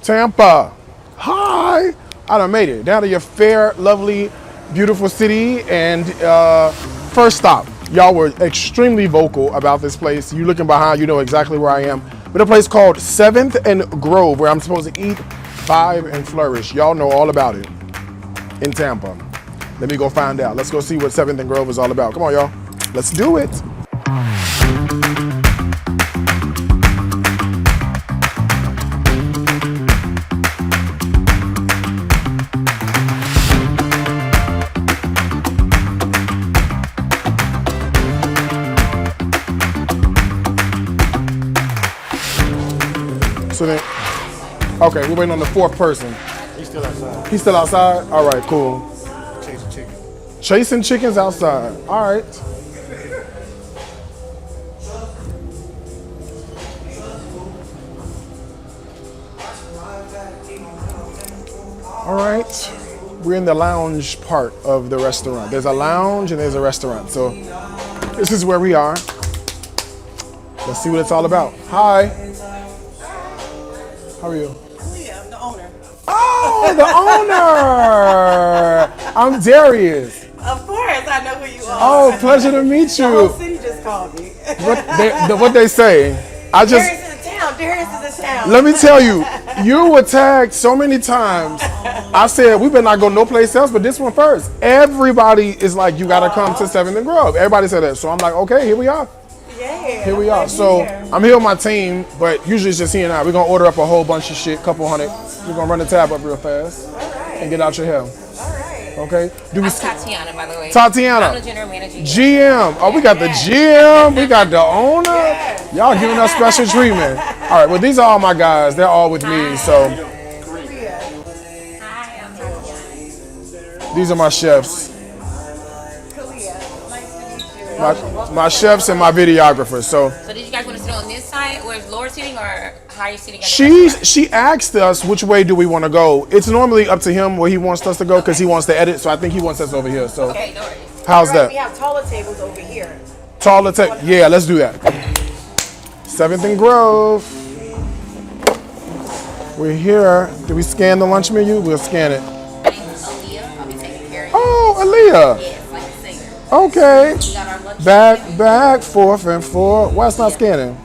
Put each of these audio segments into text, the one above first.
Tampa. Hi. I done made it down to your fair, lovely, beautiful city. And first stop, y'all were extremely vocal about this place. You looking behind, you know exactly where I am. But a place called 7th and Grove, where I'm supposed to eat, vibe, and flourish. Y'all know all about it in Tampa. Let me go find out. Let's go see what 7th and Grove is all about. Come on, y'all. Let's do it. So then, okay, we're waiting on the fourth person. He's still outside. He's still outside? All right, cool. Chasing chicken. Chasing chickens outside. All right. All right. We're in the lounge part of the restaurant. There's a lounge and there's a restaurant. So this is where we are. Let's see what it's all about. Hi. How are you? Yeah, I'm the owner. Oh, the owner! I'm Darius. Of course, I know who you are. Oh, pleasure to meet The whole you. city just called me. What they say? I just Darius is in town. Darius is in town. let me tell you, you were tagged so many times. I said we better not go no place else, but this one first. Everybody is like, you gotta come to 7th and Grove. Everybody said that, so I'm like, okay, here we are. Yeah. Here we are. So I'm here with my team, but usually it's just he and I. We're gonna order up a whole bunch of shit, couple hundred. We're gonna run the tab up real fast and get out your hair. All right. Okay? I'm Tatiana, by the way. Tatiana. I'm the general manager. GM. Oh, we got the GM. We got the owner. Y'all giving us special treatment. All right. Well, these are all my guys. They're all with me. So Hi, I'm Tatiana. these are my chefs. Nice to meet you. My chefs and my videographers. So So did you guys want to sit on this side where it's Laura sitting, or how are you sitting at the restaurant? she asked us which way do we want to go. It's normally up to him where he wants us to go because he wants to edit. So I think he wants us over here. So Okay, no worries. how's All right, we that? have taller tables over here. Taller tech. Yeah, let's do that. 7th and Grove. We're here. Did we scan the lunch menu? We'll scan it. My name is Aaliyah. I'll be taking care of you. Oh, Aaliyah. Yes, like the singer. Okay. We got our lunch. Back, 4th and 4. Why it's not scanning?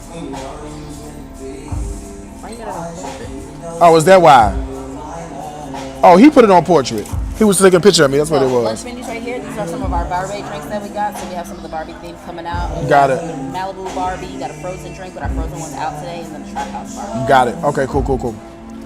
Oh, is that why? Oh, he put it on portrait. He was taking a picture of me. That's what it So, was. lunch menus right here. These are some of our Barbie drinks that we got. So we have some of the Barbie themes coming out. We Got it. Malibu Barbie. You got a frozen drink with our frozen ones out today, and then a Trap House Barbie. Got it. Okay, cool.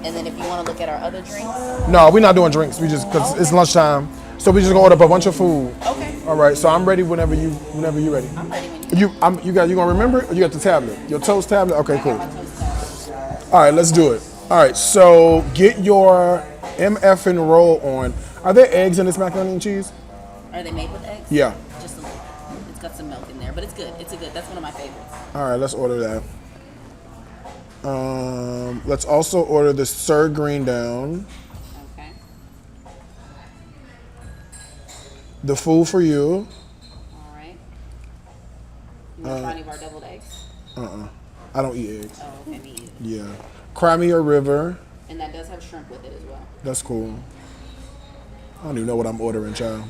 And then if you want to look at our other drinks. No, we're not doing drinks. We just because it's lunchtime, so we just gonna order up a bunch of food. Okay. All right. So I'm ready whenever you ready. I'm ready when you. You gonna remember? Or you got the tablet? Your toast tablet? Okay, cool. My toast time. All right, let's do it. All right. So get your MF and roll on. Are there eggs in this macaroni and cheese? Are they made with eggs? Yeah. Just a little. It's got some milk in there, but it's good. It's a good. That's one of my favorites. All right, let's order that. Let's also order the Sir Green down. Okay. The food for you. All right. You want to try any of our deviled eggs? I don't eat eggs. Oh, okay, me either. Yeah. Cry me a river. And that does have shrimp with it as well. That's cool. I don't even know what I'm ordering, child.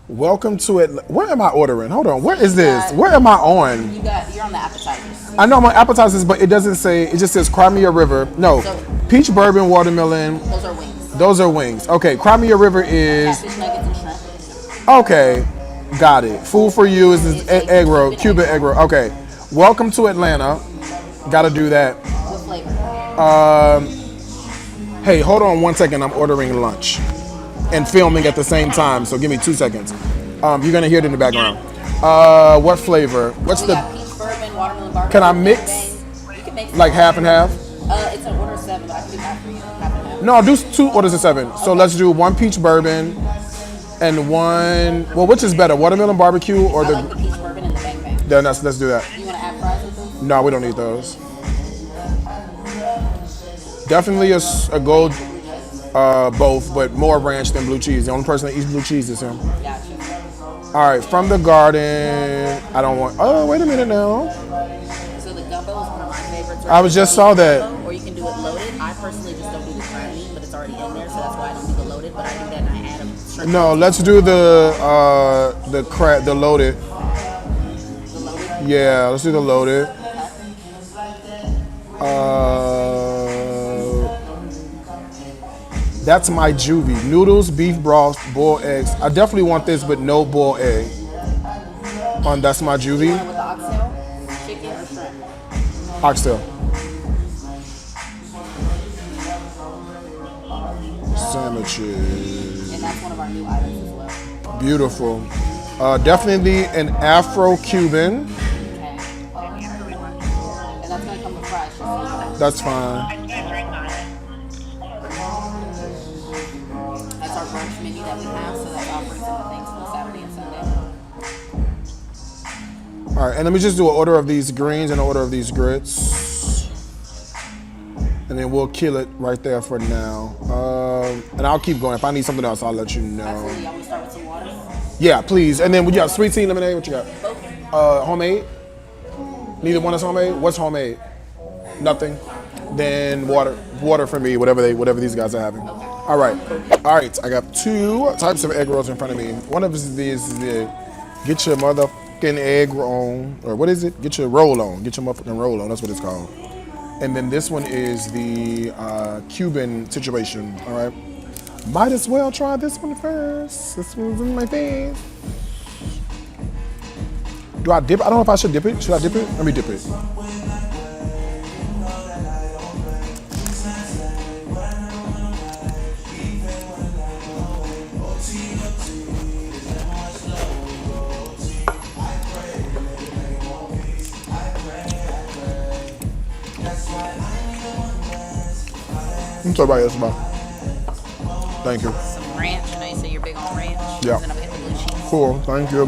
Welcome to it. Where am I ordering? Hold on. Where is this? Where am I on? You're on the appetizers. I know I'm on appetizers, but it doesn't say. It just says Cry me a river. No. Peach bourbon watermelon. Those are wings. Those are wings. Okay. Cry me a river is. Catfish nuggets and shrimp. Okay, got it. Food for you is this egg roll, Cuban egg roll. Okay, welcome to Atlanta. Got to do that. What flavor? Hey, hold on 1 second. I'm ordering lunch and filming at the same time, so give me 2 seconds. You're gonna hear it in the background. What flavor? What's We the? got peach bourbon, watermelon barbecue. Can I mix? You can mix Like half and half? It's an order of 7, but I can do half for you. Half and half. No, do 2 orders of 7. So let's do 1 peach bourbon and 1. Well, which is better, watermelon barbecue or I like the peach bourbon and the bang bang. Then let's do that. You want to add fries with them? No, we don't need those. Definitely a gold, both, but more ranch than blue cheese. The only person that eats blue cheese is him. Gotcha. All right, from the garden. I don't want. Oh, wait a minute now. So the gumbo is one of my favorites. I was just saw that. Or you can do it loaded. I personally just don't do the crab meat, but it's already in there, so that's why I don't do the loaded. But I do that and I add them. No, let's do the loaded. The loaded. Yeah, let's do the loaded. That's my juvie. Noodles, beef broth, boiled eggs. I definitely want this, but no boiled egg. That's my juvie. With the oxtail, chicken or shrimp. Oxtail. Sandwiches. And that's one of our new items as well. Beautiful. Definitely an Afro-Cuban. Okay. And that's gonna come with fries. Just so you know. That's fine. That's our brunch menu that we have, so that offers some of the things for Saturday and Sunday. All right, and let me just do an order of these greens and an order of these grits. And then we'll kill it right there for now. And I'll keep going. If I need something else, I'll let you know. Absolutely. Y'all want to start with some water? Yeah, please. And then we got sweet tea, lemonade. What you got? Both. Homemade? Neither one is homemade? What's homemade? Nothing? Then water. Water for me, whatever these guys are having. Okay. All right, I got two types of egg rolls in front of me. One of these is the get your motherfucking egg on, or what is it? Get your roll on. Get your motherfucking roll on. That's what it's called. And then this one is the Cuban situation. All right. Might as well try this one first. This one's in my face. Do I dip? I don't know if I should dip it. Should I dip it? Let me dip it. I'm sorry about this, bro. Thank you. Some ranch. I know you say you're big on ranch. Yeah. And I'm getting the blue cheese. Cool, thank you.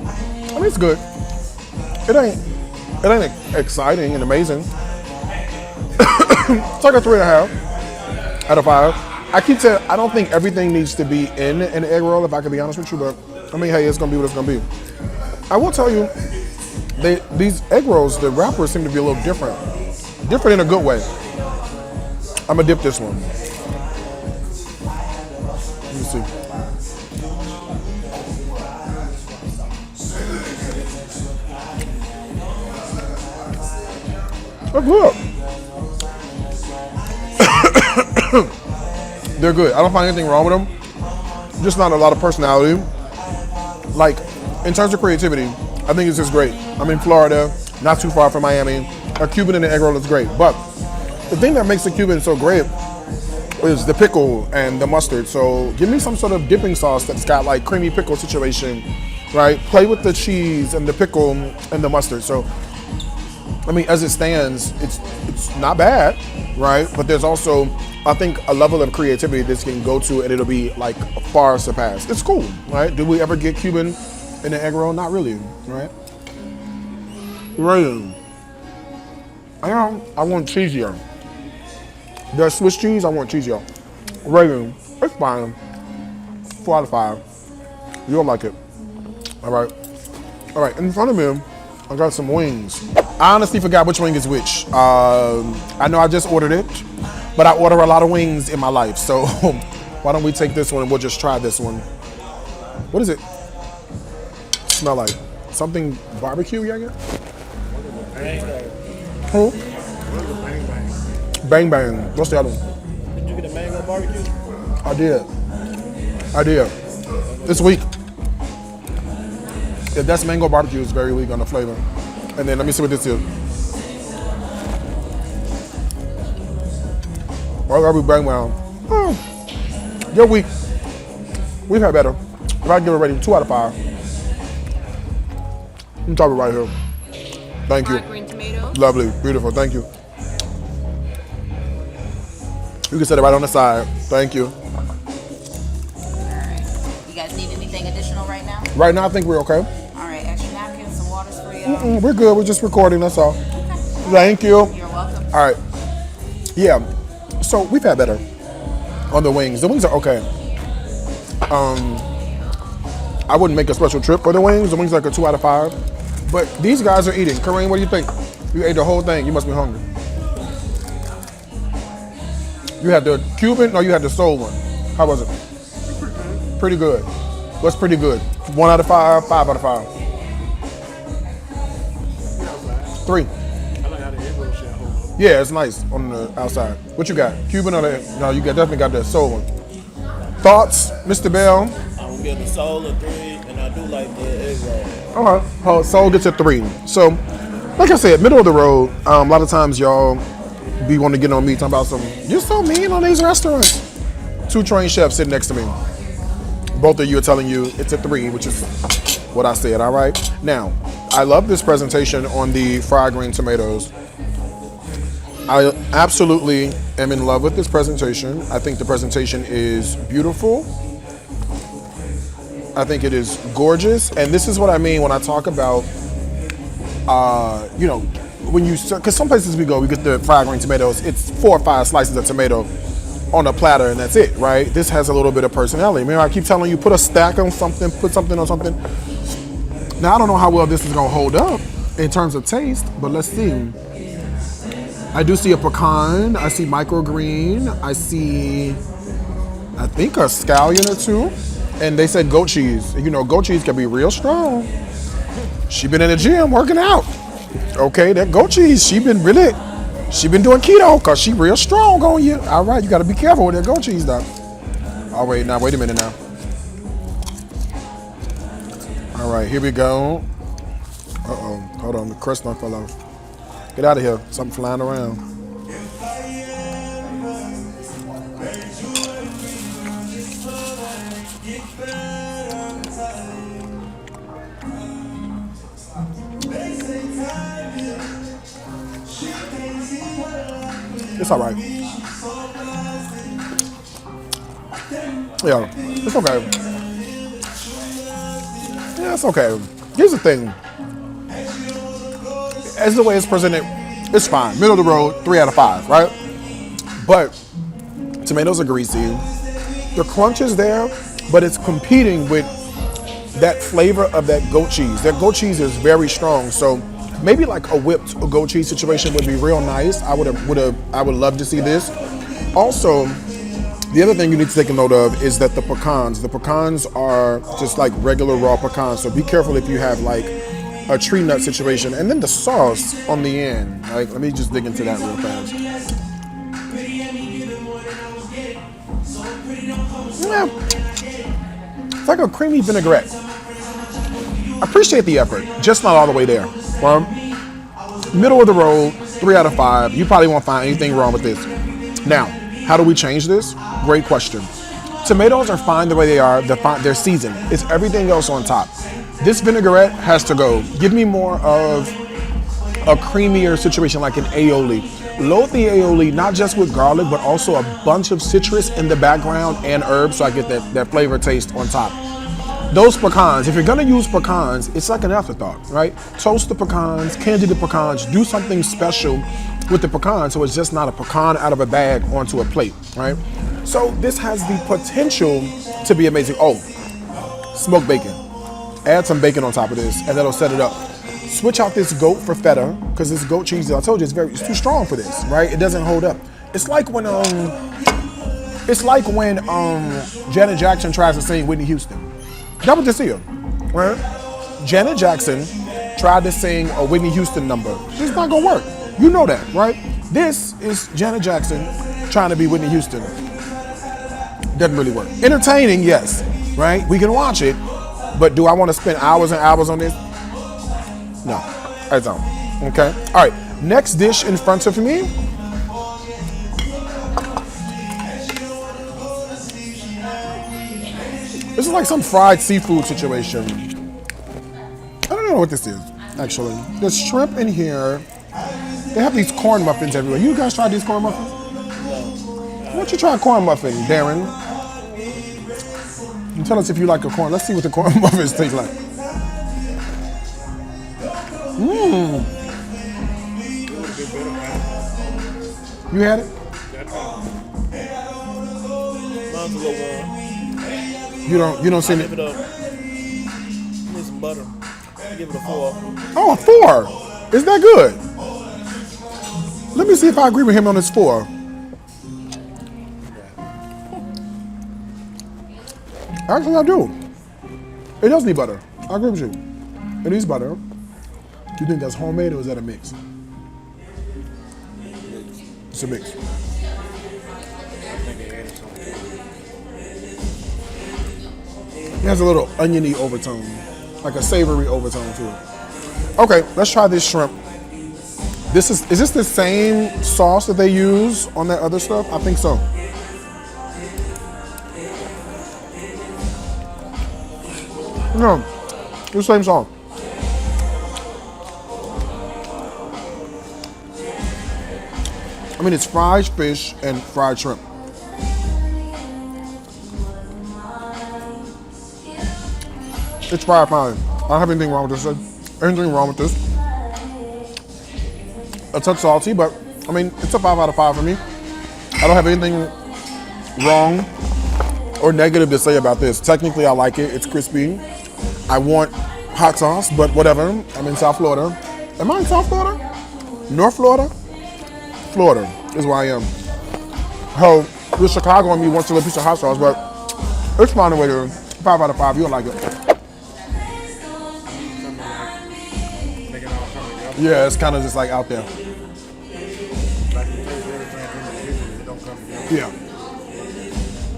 I mean, it's good. It ain't exciting and amazing. It's like a 3.5 out of 5. I keep saying I don't think everything needs to be in an egg roll, if I can be honest with you, but I mean, hey, it's gonna be what it's gonna be. I will tell you, these egg rolls, the wrappers seem to be a little different. Different in a good way. I'm gonna dip this one. Let me see. They're good. They're good. I don't find anything wrong with them. Just not a lot of personality. Like, in terms of creativity, I think it's just great. I'm in Florida, not too far from Miami. A Cuban in the egg roll is great. But the thing that makes the Cuban so great is the pickle and the mustard. So give me some sort of dipping sauce that's got like creamy pickle situation, right? Play with the cheese and the pickle and the mustard. So, I mean, as it stands, it's not bad, right? But there's also, I think, a level of creativity this can go to and it'll be like far surpassed. It's cool, right? Do we ever get Cuban in the egg roll? Not really, right? Right. I want cheesier. The Swiss cheese, I want cheesier. Raven, it's fine. 4 out of 5. You'll like it. All right, in front of me, I got some wings. I honestly forgot which wing is which. I know I just ordered it, but I order a lot of wings in my life. So why don't we take this one and we'll just try this one. What does it smell like? Something barbecue, I guess? Who? Bang Bang. What's the other one? Did you get a mango barbecue? I did. It's weak. If that's mango barbecue, it's very weak on the flavor. And then let me see what this is. Or Bang Bang. Oh, you're weak. We've had better. If I give it a rating, 2 out of 5. I'm talking right here. Thank you. Green tomatoes. Lovely, beautiful, thank you. You can set it right on the side. Thank you. All right. You guys need anything additional right now? Right now, I think we're okay. All right. Extra napkins, some waters for you. We're good. We're just recording. That's all. Okay. Thank you. You're welcome. All right. Yeah. So we've had better on the wings. The wings are okay. I wouldn't make a special trip for the wings. The wings are like a 2 out of 5. But these guys are eating. Kareem, what do you think? You ate the whole thing. You must be hungry. You had the Cuban or you had the soul one? How was it? Pretty good. What's pretty good? 1 out of 5, 5 out of 5. 3. I like how the egg roll shit hold up. Yeah, it's nice on the outside. What you got? Cuban or the? No, you definitely got the soul one. Thoughts, Mr. Bell? I'm gonna give the soul a 3, and I do like the egg roll. Okay. Oh, soul gets a 3. So, like I said, middle of the road. A lot of times y'all be wanting to get on me talking about you're so mean on these restaurants. 2 trained chefs sitting next to me. Both of you are telling you it's a 3, which is what I said, all right? Now, I love this presentation on the fried green tomatoes. I absolutely am in love with this presentation. I think the presentation is beautiful. I think it is gorgeous. And this is what I mean when I talk about, when you, because some places we go, we get the fried green tomatoes, it's 4 or 5 slices of tomato on a platter and that's it, right? This has a little bit of personality. Remember, I keep telling you, put a stack on something, put something on something. Now, I don't know how well this is gonna hold up in terms of taste, but let's see. I do see a pecan, I see microgreen, I see, I think a scallion or 2. And they said goat cheese. You know, goat cheese can be real strong. She been in the gym working out. Okay, that goat cheese, she been doing keto because she real strong on you. All right, you got to be careful with that goat cheese, though. Oh, wait a minute now. All right, here we go. Uh-oh, hold on, the crust done fell off. Get out of here, something flying around. It's all right. Yeah, it's okay. Yeah, it's okay. Here's the thing. As the way it's presented, it's fine. Middle of the road, 3 out of 5, right? But tomatoes are greasy. The crunch is there, but it's competing with that flavor of that goat cheese. That goat cheese is very strong, so maybe like a whipped goat cheese situation would be real nice. I would love to see this. Also, the other thing you need to take a note of is that the pecans are just like regular raw pecans. So be careful if you have like a tree nut situation. And then the sauce on the end. Like, let me just dig into that real fast. Yeah. It's like a creamy vinaigrette. Appreciate the effort, just not all the way there. Middle of the road, 3 out of 5. You probably won't find anything wrong with this. Now, how do we change this? Great question. Tomatoes are fine the way they are. They're seasoned. It's everything else on top. This vinaigrette has to go. Give me more of a creamier situation like an aioli. Load the aioli not just with garlic, but also a bunch of citrus in the background and herbs so I get that flavor taste on top. Those pecans, if you're gonna use pecans, it's like an afterthought, right? Toast the pecans, candy the pecans, do something special with the pecans so it's just not a pecan out of a bag onto a plate, right? So this has the potential to be amazing. Oh, smoked bacon. Add some bacon on top of this and that'll set it up. Switch out this goat for feta, because this goat cheese, I told you, it's too strong for this, right? It doesn't hold up. It's like when Janet Jackson tries to sing Whitney Houston. That was this here, right? Janet Jackson tried to sing a Whitney Houston number. It's not gonna work. You know that, right? This is Janet Jackson trying to be Whitney Houston. Doesn't really work. Entertaining, yes, right? We can watch it, but do I want to spend hours and hours on this? No, I don't. Okay. All right. Next dish in front of me. This is like some fried seafood situation. I don't know what this is, actually. There's shrimp in here. They have these corn muffins everywhere. You guys tried these corn muffins? Why don't you try a corn muffin, Darren? And tell us if you like a corn. Let's see what the corn muffins taste like. Mmm. You had it? You don't see it? butter. I give it a 4. Oh, a 4. Is that good? Let me see if I agree with him on this 4. Actually, I do. It does need butter. I agree with you. It needs butter. Do you think that's homemade or is that a mix? It's a mix. It has a little oniony overtone, like a savory overtone to it. Okay, let's try this shrimp. Is this the same sauce that they use on that other stuff? I think so. No, it's the same sauce. I mean, it's fried fish and fried shrimp. It's fried fine. I don't have anything wrong with this. Anything wrong with this? A touch salty, but I mean, it's a 5 out of 5 for me. I don't have anything wrong or negative to say about this. Technically, I like it. It's crispy. I want hot sauce, but whatever. I'm in South Florida. Am I in South Florida? North Florida? Florida is where I am. Oh, with Chicago and me wants a little piece of hot sauce, but it's fine the way to 5 out of 5. You'll like it. Yeah, it's kind of just like out there. Yeah.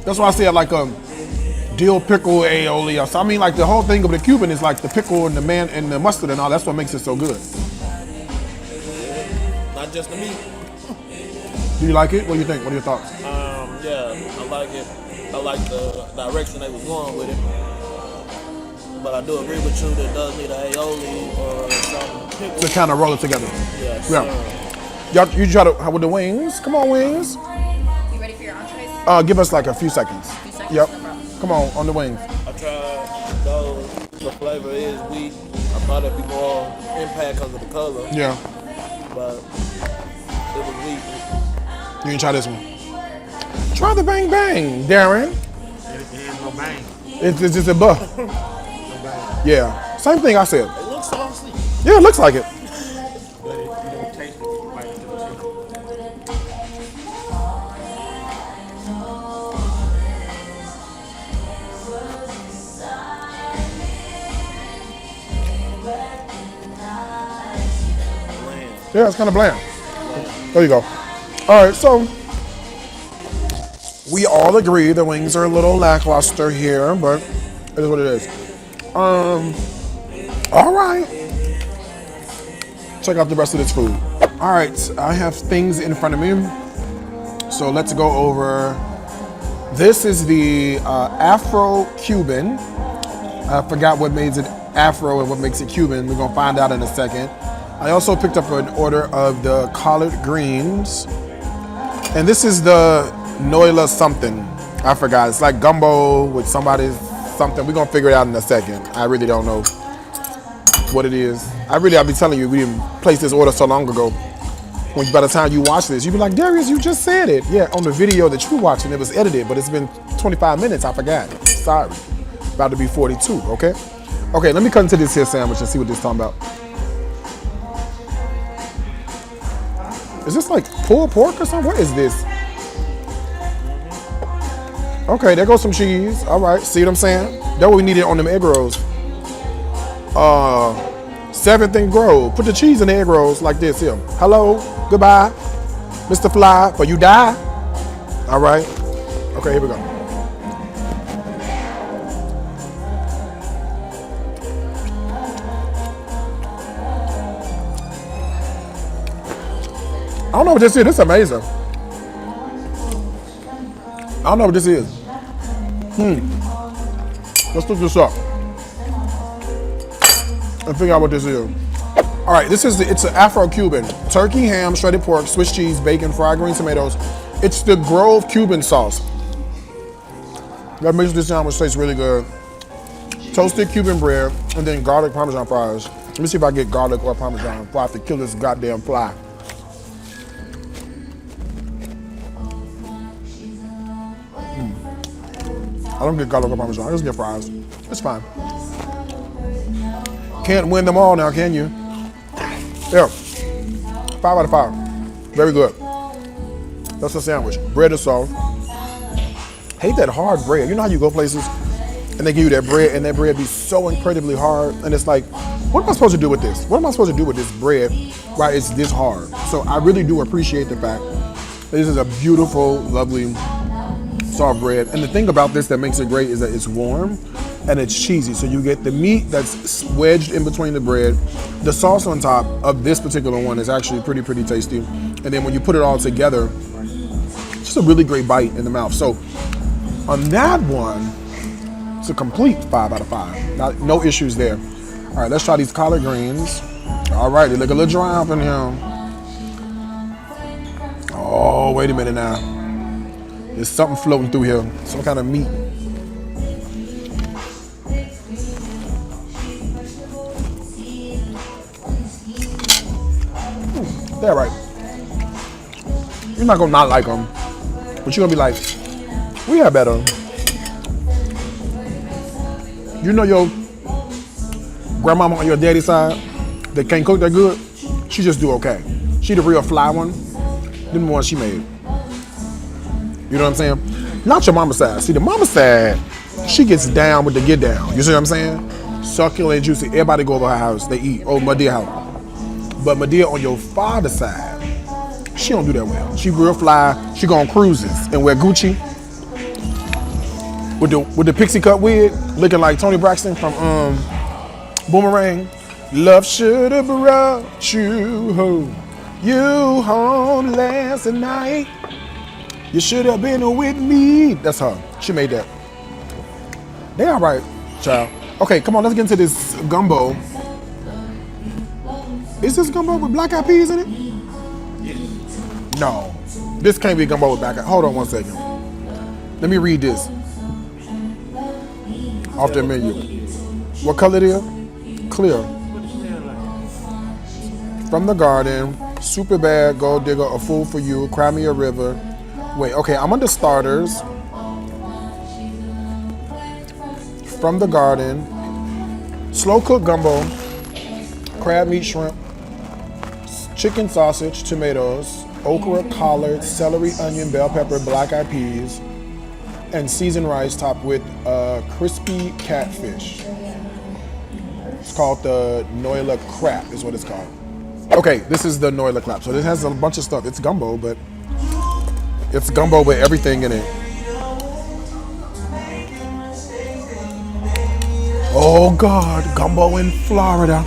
That's why I say I like dill pickle aioli. So I mean, like the whole thing of the Cuban is like the pickle and the mustard and all. That's what makes it so good. Not just the meat. Do you like it? What do you think? What are your thoughts? Yeah, I like it. I like the direction they was going with it. But I do agree with you that it does need an aioli or some pickle. To kind of roll it together. Yes, Yeah. Y'all, you try to with the wings. Come on, wings. You ready for your entrees? Give us like a few seconds. seconds? Yep. No problem. Come on the wings. I tried those. The flavor is weak. I thought it'd be more impact because of the color, Yeah. but it was weak. You can try this one. Try the bang bang, Darren. It ain't no bang. It's just a buff. No bang. Yeah. Same thing I said. It looks saucy. Yeah, it looks like it. But you don't taste it. You bite into the chicken. Yeah, it's kind of bland. There you go. All right, so we all agree the wings are a little lackluster here, but it is what it is. All right. Check out the rest of this food. All right, I have things in front of me. So let's go over. This is the Afro-Cuban. I forgot what makes it Afro and what makes it Cuban. We're gonna find out in a second. I also picked up an order of the collard greens. And this is the noodle something. I forgot. It's like gumbo with somebody's something. We're gonna figure it out in a second. I really don't know what it is. I'll be telling you, we didn't place this order so long ago. When by the time you watch this, you'll be like, Darius, you just said it. Yeah, on the video that you're watching, it was edited, but it's been 25 minutes. I forgot. Sorry. About to be 42, okay? Okay, let me cut into this here sandwich and see what this is talking about. Is this like pulled pork or something? What is this? Okay, there goes some cheese. All right, see what I'm saying? That's what we needed on them egg rolls. 7th and Grove. Put the cheese in the egg rolls like this here. Hello, goodbye, Mr. Fly, for you die. All right. Okay, here we go. I don't know what this is. This is amazing. I don't know what this is. Let's look this up and figure out what this is. All right, it's an Afro-Cuban. Turkey, ham, shredded pork, Swiss cheese, bacon, fried green tomatoes. It's the Grove Cuban sauce. That makes this sandwich taste really good. Toasted Cuban bread, and then garlic Parmesan fries. Let me see if I get garlic or Parmesan before I have to kill this goddamn fly. I don't get garlic or Parmesan, I just get fries. It's fine. Can't win them all now, can you? Yeah. 5 out of 5. Very good. That's a sandwich. Bread is soft. Hate that hard bread. You know how you go places and they give you that bread and that bread be so incredibly hard and it's like, what am I supposed to do with this? What am I supposed to do with this bread while it's this hard? So I really do appreciate the fact that this is a beautiful, lovely, soft bread. And the thing about this that makes it great is that it's warm and it's cheesy. So you get the meat that's wedged in between the bread. The sauce on top of this particular one is actually pretty tasty. And then when you put it all together, it's just a really great bite in the mouth. So on that one, it's a complete 5 out of 5. No issues there. All right, let's try these collard greens. All right, they look a little dry up in here. Oh, wait a minute now. There's something floating through here. Some kind of meat. They're right. You're not gonna not like them, but you're gonna be like, we have better. You know your grandmama on your daddy's side that can't cook that good? She just do okay. She the real fly one. Them the ones she made. You know what I'm saying? Not your mama's side. See, the mama's side, she gets down with the get down. You see what I'm saying? Succulent, juicy. Everybody go over her house. They eat. Oh, Madea house. But Madea on your father's side, she don't do that well. She real fly. She go on cruises and wear Gucci with the pixie cut wig, looking like Tony Braxton from Boomerang. Love should have brought you home. You home last night. You should have been with me. That's her. She made that. They all right, child. Okay, come on, let's get into this gumbo. Is this gumbo with black eyed peas in it? Yes. No. This can't be gumbo with black eyed. Hold on one second. Let me read this. Off the menu. What color it is? Clear. From the garden. Super bad. Gold digger. A fool for you. Cry me a river. Wait, okay, I'm under starters. From the garden. Slow cooked gumbo. Crab meat, shrimp. Chicken sausage, tomatoes, okra, collard, celery, onion, bell pepper, black eyed peas, and seasoned rice topped with crispy catfish. It's called the Noila Crap is what it's called. Okay, this is the Noila Crap. So this has a bunch of stuff. It's gumbo, but it's gumbo with everything in it. Oh God, gumbo in Florida.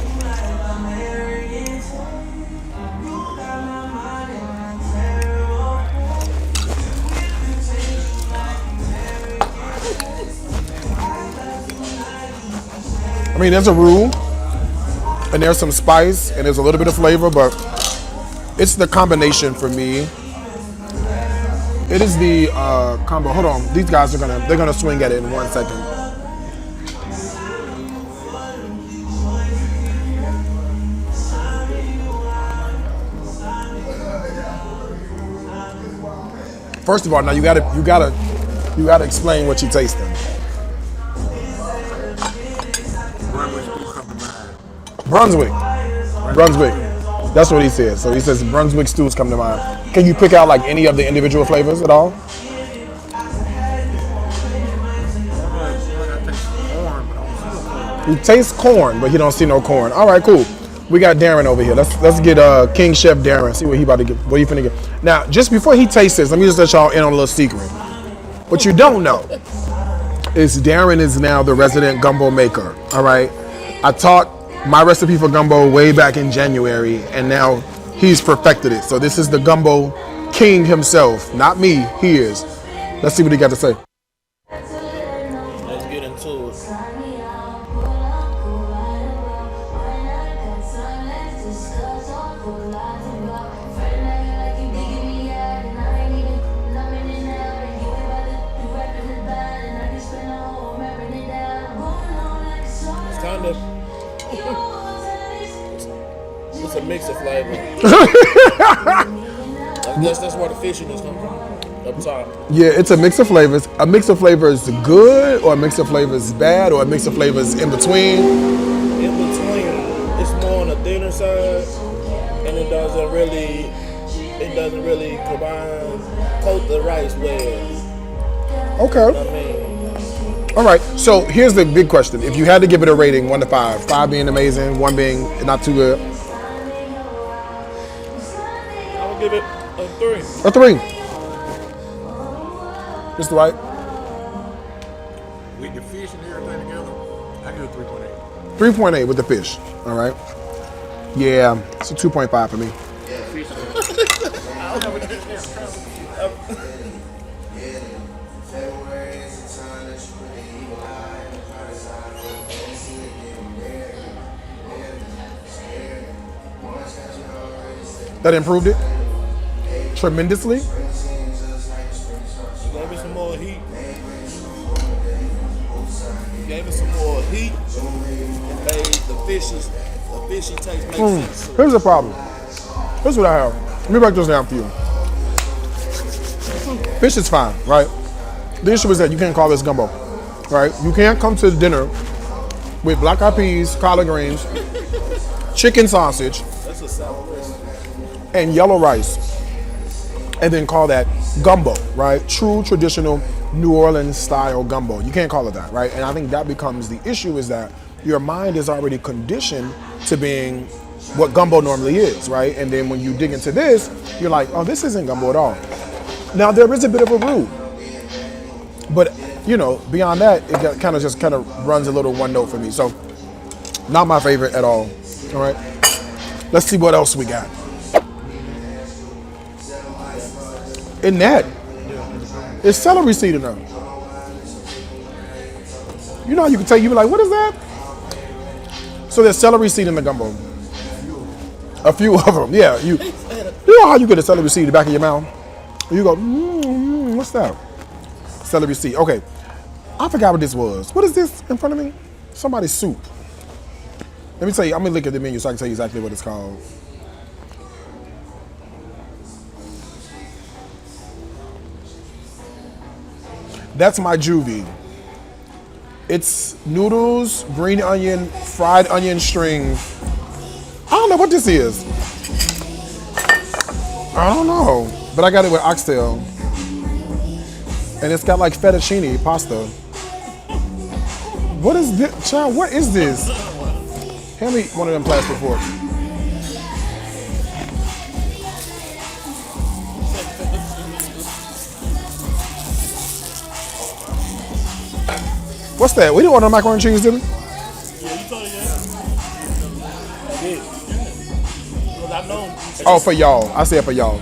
I mean, there's a roux, and there's some spice, and there's a little bit of flavor, but it's the combination for me. It is the combo. Hold on, these guys they're gonna swing at it in 1 second. First of all, now you gotta explain what you're tasting. Brunswick. That's what he said. So he says Brunswick stews come to mind. Can you pick out like any of the individual flavors at all? He tastes corn, but he don't see no corn. All right, cool. We got Darren over here. Let's get King Chef Darren. See what he about to get. What he finna get. Now, just before he tastes this, let me just let y'all in on a little secret. What you don't know is Darren is now the resident gumbo maker. All right. I taught my recipe for gumbo way back in January, and now he's perfected it. So this is the gumbo king himself, not me. He is. Let's see what he got to say. Let's get into it. It's kind of. It's a mix of flavor. I guess that's where the fishiness comes from. Up top. Yeah, it's a mix of flavors. A mix of flavors good, or a mix of flavors bad, or a mix of flavors in between. In between. side, and it doesn't really coat the rice well. Okay. I mean, All right. So here's the big question: if you had to give it a rating, 1 to 5, 5 being amazing, 1 being not too good, I would give it a 3. a 3. Mr. White, With the fish and everything together, I give it 3.8. 3.8 with the fish. All right. Yeah, it's a 2.5 for me. That improved it tremendously. Gave it some more heat. Gave it some more heat and made the fishy taste make sense. Here's the problem. Here's what I have. Let me break this down for you. Fish is fine, right? The issue is that you can't call this gumbo, right? You can't come to dinner with black eyed peas, collard greens, chicken sausage, That's a sour recipe. and yellow rice, and then call that gumbo, right? True traditional New Orleans style gumbo. You can't call it that, right? And I think that becomes the issue, is that your mind is already conditioned to being what gumbo normally is, right? And then when you dig into this, you're like, oh, this isn't gumbo at all. Now there is a bit of a roux, but you know, beyond that, it kind of runs a little one note for me. So not my favorite at all. All right, let's see what else we got. In that, it's celery seed in there. You know how you can tell, you be like, what is that? So there's celery seed in the gumbo. A few of them, yeah. You know how you get a celery seed in the back of your mouth? You go, what's that? Celery seed. Okay, I forgot what this was. What is this in front of me? Somebody's soup. Let me tell you, I'm gonna look at the menu so I can tell you exactly what it's called. That's my juvie. It's noodles, green onion, fried onion string. I don't know what this is. I don't know, but I got it with oxtail. And it's got like fettuccine pasta. What is this? Child, what is this? Hand me one of them plastic forks. What's that? We didn't order macaroni and cheese, did we? Yeah, you told it, yeah. I did. Because I know. Oh, for y'all. I said for y'all.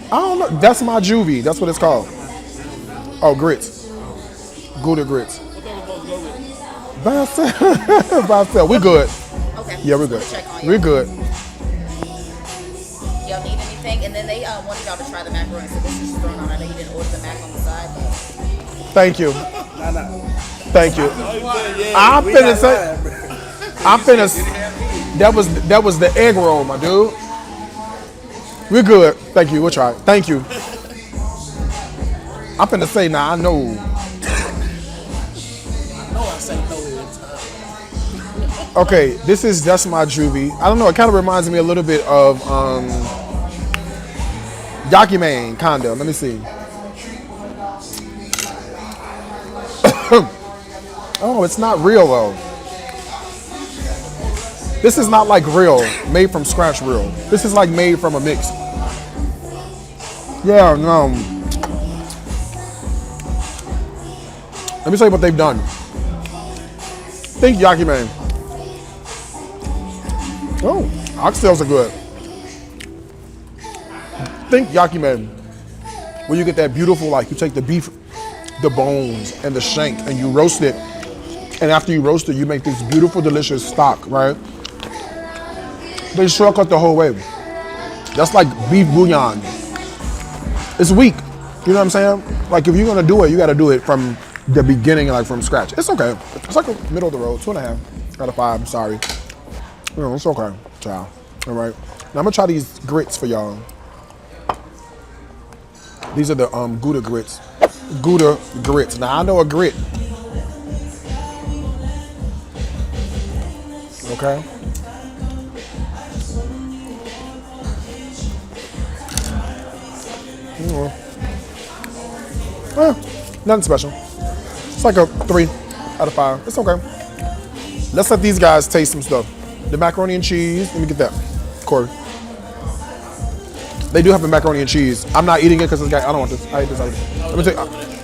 I don't know. That's my juvie. That's what it's called. Oh, grits. Gouda grits. What that was supposed to go with? By itself. By itself. We good. Okay. Yeah, we're good. We'll check on you. We're good. Y'all need anything? And then they wanted y'all to try the macaroni, so this is thrown on. I know you didn't order the mac on the side, but Thank you. Thank you. Yeah, I'm finna say. I'm finna. That was the egg roll, my dude. We're good. Thank you. We'll try. Thank you. I'm finna say now. I know. I say no every time. Okay, that's my juvie. I don't know. It kind of reminds me a little bit of Yakimane, kinda. Let me see. Oh, it's not real though. This is not like real, made from scratch real. This is like made from a mix. Yeah, no. Let me tell you what they've done. Think Yakimane. Oh, oxtails are good. Think Yakimane. When you get that beautiful, like you take the beef, the bones and the shank and you roast it. And after you roast it, you make this beautiful, delicious stock, right? They shortcut the whole way. That's like beef bouillon. It's weak. You know what I'm saying? Like if you're gonna do it, you gotta do it from the beginning, like from scratch. It's okay. It's like a middle of the road, 2.5 out of 5, I'm sorry. You know, it's okay, child. All right. Now I'm gonna try these grits for y'all. These are the Gouda grits. Gouda grits. Now I know a grit. Okay. Nothing special. It's like a 3 out of 5. It's okay. Let's let these guys taste some stuff. The macaroni and cheese. Let me get that, Corey. They do have the macaroni and cheese. I'm not eating it because I don't want this. I hate this.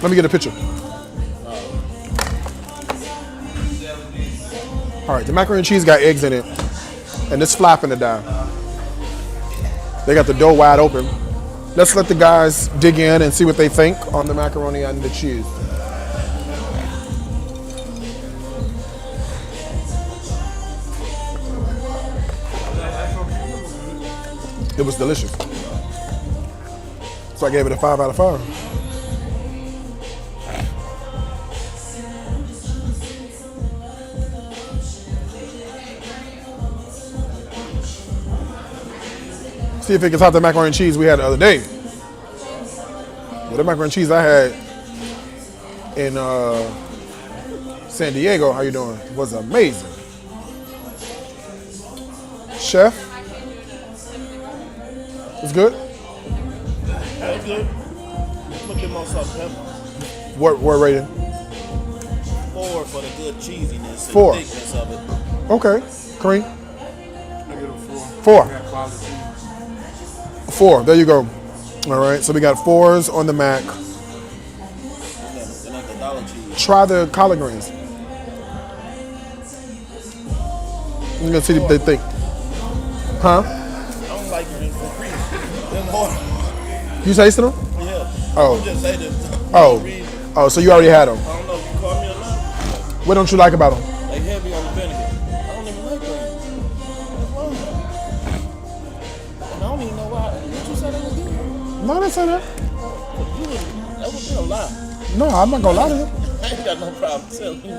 Let me get a picture. All right, the macaroni and cheese got eggs in it, and it's flapping to die. They got the dough wide open. Let's let the guys dig in and see what they think on the macaroni and the cheese. It was delicious. So I gave it a 5 out of 5. See if it can top the macaroni and cheese we had the other day. Well, the macaroni and cheese I had in San Diego, how you doing, was amazing. Chef, it's good? That's good. Look at more salt and pepper. What rating? 4 for the good cheesiness and 4. the thickness of it. Okay. Kareem? I give it a 4. 4. Got quality cheese. 4. There you go. All right. So we got 4s on the Mac. And like the dollar cheese. Try the collard greens. I'm gonna see what they think. Huh? I don't like greens for free. They're more. You tasted them? Yeah. Oh. I'm just saying this. Oh. Oh, so you already had them. I don't know if you call me or not. What don't you like about them? They heavy on the vinegar. I don't even like greens. What's wrong? And I don't even know why. Did you say they was good? No, I didn't say that. That would be a lie. No, I'm not gonna lie to you. I ain't got no problem telling you.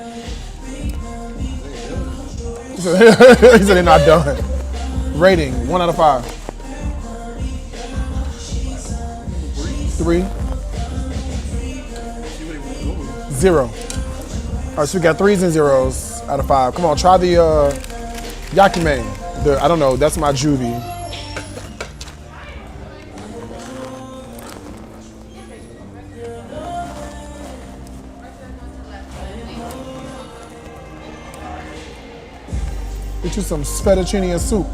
He said they're not done. Rating 1 out of 5. 3. 0. All right, so we got 3s and 0s out of 5. Come on, try the yakime. I don't know. That's my juvie. Get you some fettuccine and soup.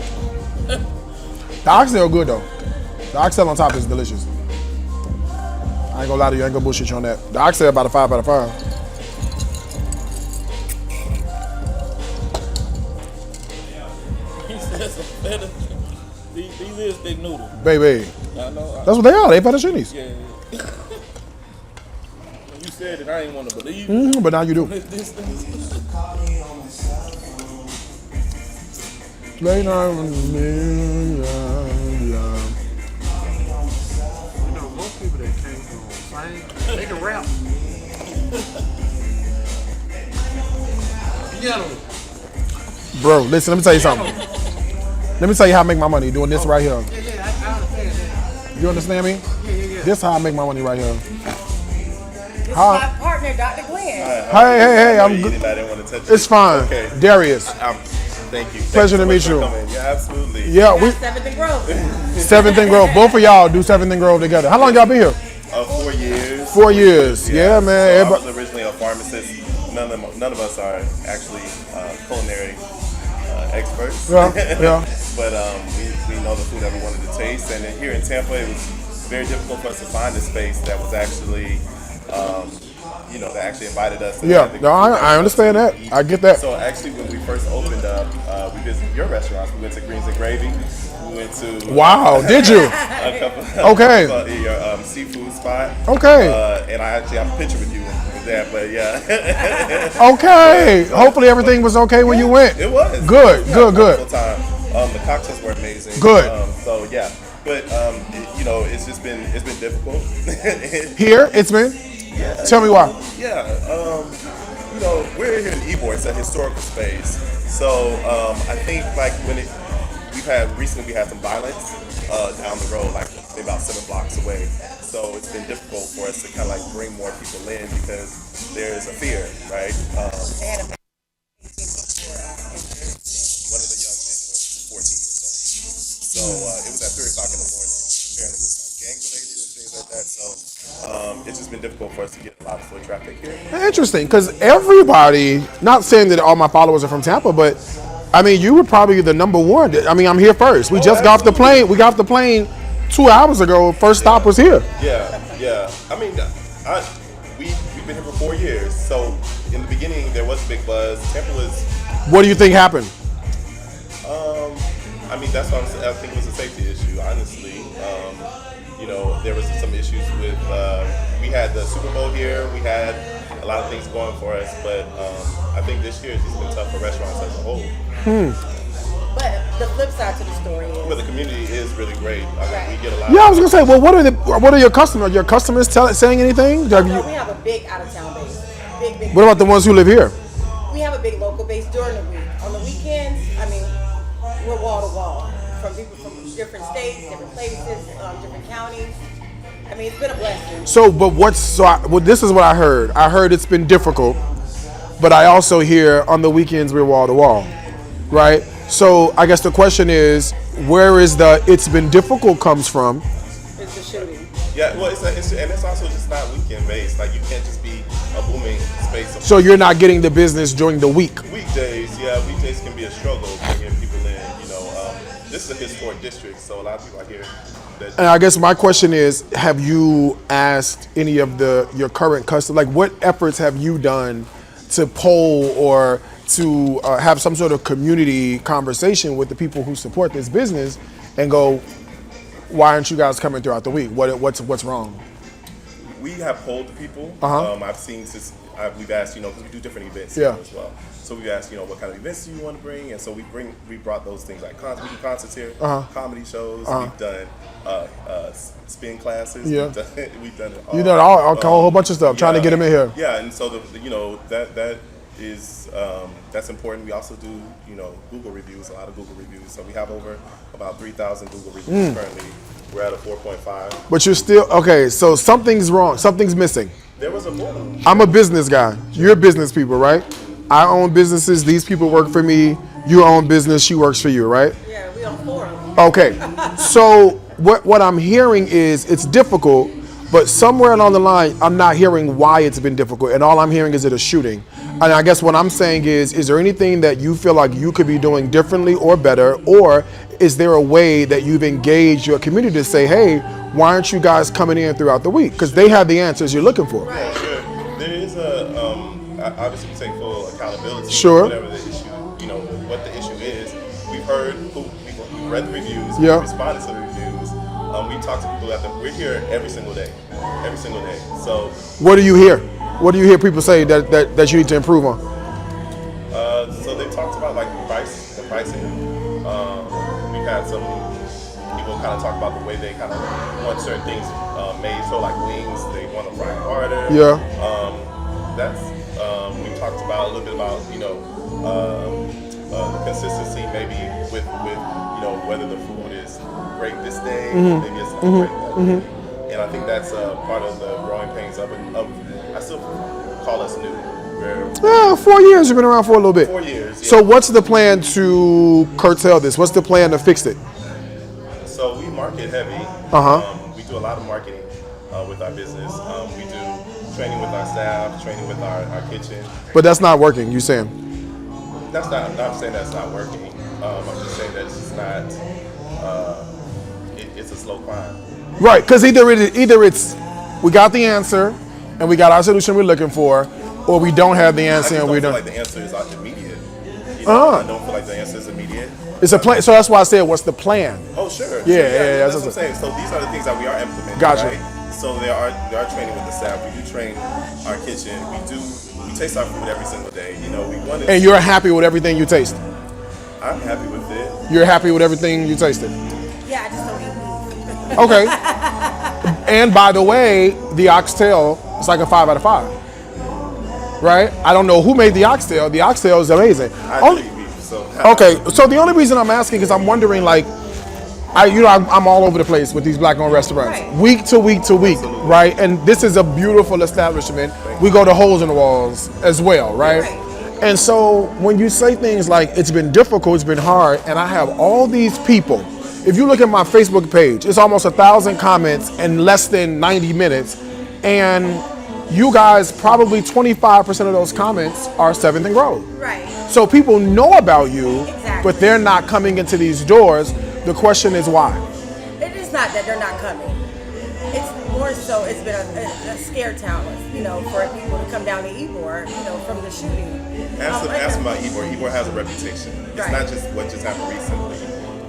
The oxtail good though. The oxtail on top is delicious. I ain't gonna lie to you, I ain't gonna bullshit you on that. The oxtail about a 5 out of 5. He said some better. These is thick noodles. Baby. I know. That's what they are, they fettuccines. Yeah. When you said it, I ain't want to believe. But now you do. This Late night with me, You know, most people that can't sing, they can rap. Piano. Bro, listen, let me tell you something. Let me tell you how I make my money doing this right here. Yeah, I understand that. You understand me? Yeah. This how I make my money right here. This is How- my partner, Dr. Glenn. Hey, I'm good. I didn't want to touch It's fine. Okay. Darius. Thank you. Pleasure to Thank meet you so you. much for coming. Yeah, absolutely. Yeah, we 7th and Grove. 7th and Grove. Both of y'all do 7th and Grove together. How long y'all been here? 4 years. 4 years. Yeah, man. So I Everybody- was originally a pharmacist. None of us are actually culinary experts. Yeah. But we know the food that we wanted to taste. And then here in Tampa, it was very difficult for us to find a space that was actually, that actually invited us. And Yeah, had the no, food that we I understand wanted that. to eat. I get that. So actually, when we first opened up, we visited your restaurants. We went to Greens and Gravy. We went to Wow, did you? a couple Okay. your seafood spot. Okay. And I actually have a picture with you with that, but yeah. Okay. Hopefully everything was okay when you went. It was. Good, Yeah, good, good. wonderful time. The cocktails were amazing. Good. So yeah, but it's been difficult. Here, it's been? Tell me why. Yeah, we're here in Ybor. It's a historical space. So I think like recently we had some violence down the road, like maybe about 7 blocks away. So it's been difficult for us to kind of like bring more people in because there's a fear, right? One of the young men was 14 years old. So it was at 3 o'clock in the morning. Apparently it was like gang related and things like that. So it's just been difficult for us to get a lot of foot traffic here. Interesting, because everybody, not saying that all my followers are from Tampa, but I mean, you were probably the number one. I mean, I'm here first. We just got off the plane. We got off the plane 2 hours ago. First stop was here. Yeah. I mean, we've been here for 4 years. So in the beginning, there was a big buzz. Tampa was. What do you think happened? I mean, that's what I think it was a safety issue, honestly. There was some issues with, we had the Super Bowl here, we had a lot of things going for us, but I think this year has just been tough for restaurants as a whole. But the flip side to the story is, But the community is really great. I mean, we get a lot Yeah, I was gonna say, well, what are your customers? Your customers saying anything? we have a big out of town base. Big. What about the ones who live here? We have a big local base during the week. On the weekends, I mean, we're wall to wall. From people from different states, different places, different counties. I mean, it's been a blessing. So, but this is what I heard. I heard it's been difficult, but I also hear on the weekends we're wall to wall, right? So I guess the question is, where is the "it's been difficult" comes from? It's the shooting. Yeah, well, it's also just not weekend based. Like, you can't just be a booming space. So you're not getting the business during the week. Weekdays can be a struggle bringing people in. This is a historic district, so a lot of people are here. And I guess my question is, have you asked any of your current customers, like what efforts have you done to poll or to have some sort of community conversation with the people who support this business and go, why aren't you guys coming throughout the week? What's wrong? We have polled the people. I've seen we've asked, because we do different events here as well. So we've asked, what kind of events do you want to bring? And so we brought those things like we do concerts here, comedy shows. We've done spin classes. Yeah. We've done it all. You know, a whole bunch of stuff, trying to get them in here. Yeah, and so that is that's important. We also do Google reviews, a lot of Google reviews. So we have over about 3,000 Google reviews currently. We're at a 4.5. But you're still okay. So something's wrong. Something's missing. There was a boom. I'm a business guy. You're business people, right? I own businesses. These people work for me. You own business. She works for you, right? Yeah, we on forum. Okay. So what I'm hearing is it's difficult, but somewhere along the line, I'm not hearing why it's been difficult. And all I'm hearing is it a shooting. And I guess what I'm saying is there anything that you feel like you could be doing differently or better? Or is there a way that you've engaged your community to say, hey, why aren't you guys coming in throughout the week? Because they have the answers you're looking for. Right. Sure. There is obviously we take full accountability. Sure. Whatever the issue, what the issue is. We've heard, we've read the reviews, Yeah. we've responded to the reviews. We talk to people we're here every single day. So What do you hear? What do you hear people say that you need to improve on? so they talked about like the pricing. We've had some people kind of talk about the way they kind of want certain things made. So like wings, they want to fry harder. Yeah. That's we talked about a little bit about the consistency maybe with whether the food is great this day, maybe it's not great that day. And I think that's part of the growing pains of I still call us new. We're 4 years. You've been around for a little bit. 4 years. Yeah. So what's the plan to curtail this? What's the plan to fix it? So we market heavy. We do a lot of marketing with our business. We do training with our staff, training with our kitchen. But that's not working, you saying? I'm not saying that's not working. I'm just saying that it's not. It's a slow climb. Right, because either it's we got the answer and we got our solution we're looking for, or we don't have the answer and we I don't. don't feel like the answer is immediate. I don't feel like the answer is immediate. It's a plan. So that's why I said, what's the plan? Oh, sure. Yeah, That's what I'm saying. So these are the things that we are implementing. Gotcha. Right? So there are training with the staff. We do train our kitchen. We taste our food every single day. We want to. And you're happy with everything you taste? I'm happy with it. You're happy with everything you tasted? Yeah, I just don't eat meat. Okay. And by the way, the oxtail is like a 5 out of 5. Right? I don't know who made the oxtail. The oxtail is amazing. I do eat beef, so. Okay, so the only reason I'm asking is I'm wondering, like, I'm all over the place with these black-owned restaurants, Right. week to week to week, right? And this is a beautiful establishment. We go to holes in the walls as well, right? Right. And so when you say things like it's been difficult, it's been hard, and I have all these people If you look at my Facebook page, it's almost 1,000 comments in less than 90 minutes. And you guys, probably 25% of those comments are 7th and Grove. Right. So people know about you, Exactly. but they're not coming into these doors. The question is why? It is not that they're not coming. It's more so it's been a scare talent, you know, for people to come down to Ybor, you know, from the shooting. Ask them about Ybor. Ybor has a reputation. It's Right. not just what just happened recently.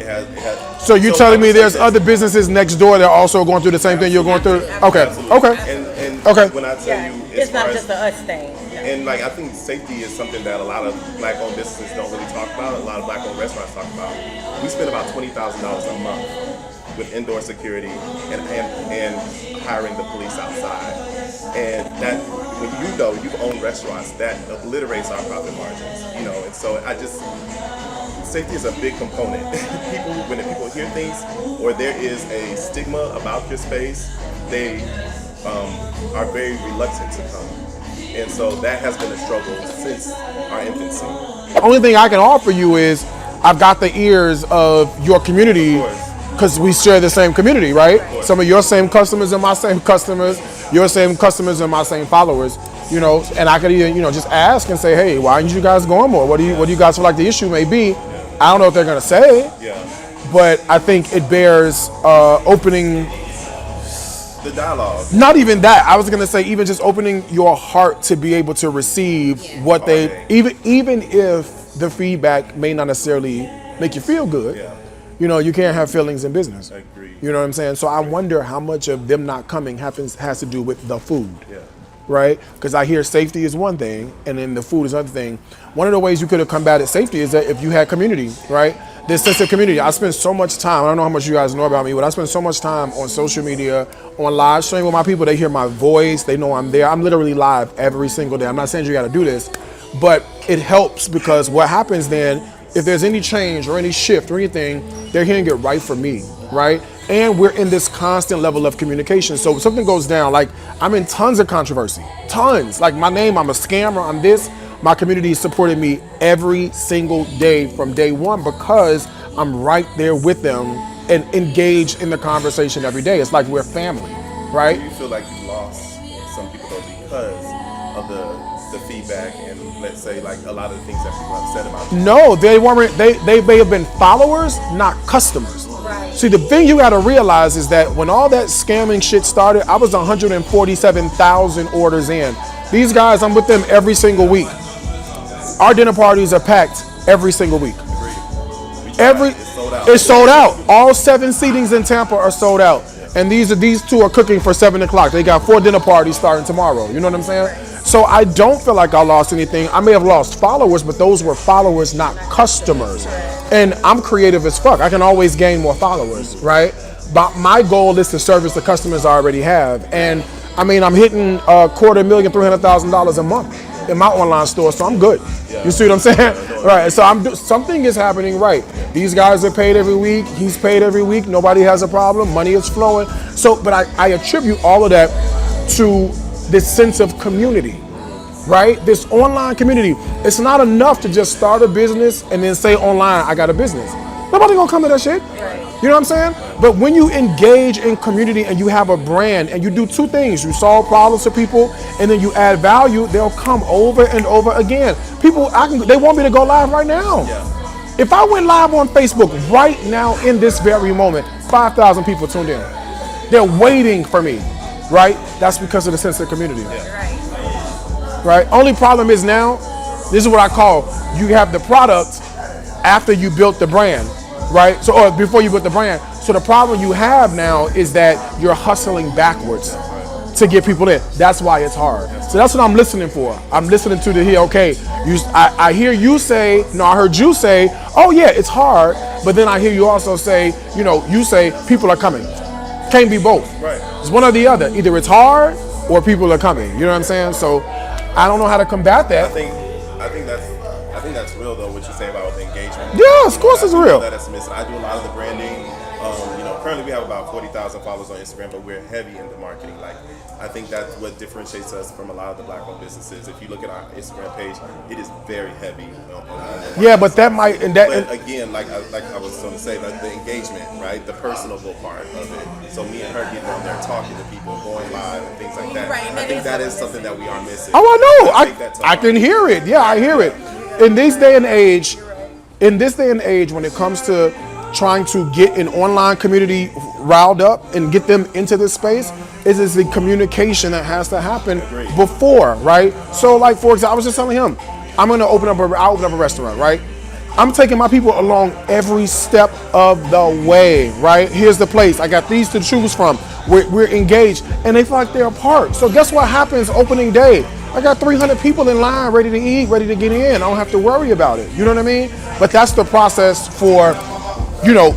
It has. So you're I telling me would say there's this. other businesses next door that are also going through the same thing you're going through? Okay, Absolutely. okay. And Okay. when I tell Yeah, you, as it's far not as, just a us thing. Yeah. and like I think safety is something that a lot of black-owned businesses don't really talk about. A lot of black-owned restaurants talk about. We spend about $20,000 a month with indoor security and hiring the police outside. And that, when you own restaurants, that obliterates our profit margins. You know, and so safety is a big component. When people hear things or there is a stigma about your space, they are very reluctant to come. And so that has been a struggle since our infancy. The only thing I can offer you is I've got the ears of your community because we share the same community, right? Some of your same customers are my same customers, your same customers are my same followers, you know, and I could even, you know, just ask and say, hey, why aren't you guys going more? What do you guys feel like the issue may be? I don't know if they're gonna say, but I think it bears opening The dialogue. not even that. I was gonna say even just opening your heart to be able to receive what they even if the feedback may not necessarily make you feel good. Yeah. You know, you can't have feelings in business. I agree. You know what I'm saying? So I wonder how much of them not coming has to do with the food. Yeah. Right? Because I hear safety is one thing and then the food is another thing. One of the ways you could have combated safety is that if you had community, right? This sense of community. I spend so much time, I don't know how much you guys know about me, but I spend so much time on social media, on live stream with my people. They hear my voice, they know I'm there. I'm literally live every single day. I'm not saying you gotta do this, but it helps because what happens then, if there's any change or any shift or anything, they're hearing it right from me, right? And we're in this constant level of communication. So if something goes down, like I'm in tons of controversy, tons. Like my name, I'm a scammer, I'm this. My community supported me every single day from day one because I'm right there with them and engaged in the conversation every day. It's like we're family, right? Do you feel like you lost some people though because of the feedback and let's say like a lot of the things that people have said about you? No, they weren't. They may have been followers, not customers. Right. See, the thing you got to realize is that when all that scamming shit started, I was 147,000 orders in. These guys, I'm with them every single week. Our dinner parties are packed every single week. It's sold out. All 7 seatings in Tampa are sold out. And these two are cooking for 7 o'clock. They got 4 dinner parties starting tomorrow. You know what I'm saying? So I don't feel like I lost anything. I may have lost followers, but those were followers, not customers. And I'm creative as fuck. I can always gain more followers, right? But my goal is to service the customers I already have. And I mean, I'm hitting $250,000, $300,000 a month in my online store, so I'm good. You see what I'm saying? Right. So something is happening right. These guys are paid every week. He's paid every week. Nobody has a problem. Money is flowing. So, but I attribute all of that to this sense of community, right? This online community. It's not enough to just start a business and then say online, I got a business. Nobody gonna come to that shit. You know what I'm saying? But when you engage in community and you have a brand and you do 2 things, you solve problems for people and then you add value, they'll come over and over again. People, they want me to go live right now. If I went live on Facebook right now in this very moment, 5,000 people tuned in. They're waiting for me, right? That's because of the sense of community. Right? Only problem is now, this is what I call, you have the product after you built the brand, right? So, or before you built the brand. So the problem you have now is that you're hustling backwards to get people in. That's why it's hard. So that's what I'm listening for. I'm listening to hear, okay, I hear you say, no, I heard you say, oh yeah, it's hard. But then I hear you also say, you say people are coming. Can't be both. Right. It's one or the other. Either it's hard or people are coming. You know what I'm saying? So I don't know how to combat that. I think that's real though. What you say about the engagement. Yeah, of course it's real. That is missing. I do a lot of the branding, currently we have about 40,000 followers on Instagram, but we're heavy into marketing. Like, I think that's what differentiates us from a lot of the black-owned businesses. If you look at our Instagram page, it is very heavy. Yeah, but that might and that. But again, like I was going to say, like the engagement, right? The personable part of it. So me and her getting on there, talking to people, going live, and things like that. Right, I think that is something that we are missing. Oh, I know. I think that's I can hear it. Yeah, I hear it. In this day and age, when it comes to trying to get an online community riled up and get them into this space, it is the communication that has to happen before, right? So, like, for example, I was just telling him, I'll open up a restaurant, right? I'm taking my people along every step of the way, right? Here's the place. I got these to choose from. We're engaged, and they feel like they're a part. So guess what happens opening day? I got 300 people in line ready to eat, ready to get in. I don't have to worry about it. You know what I mean? But that's the process for,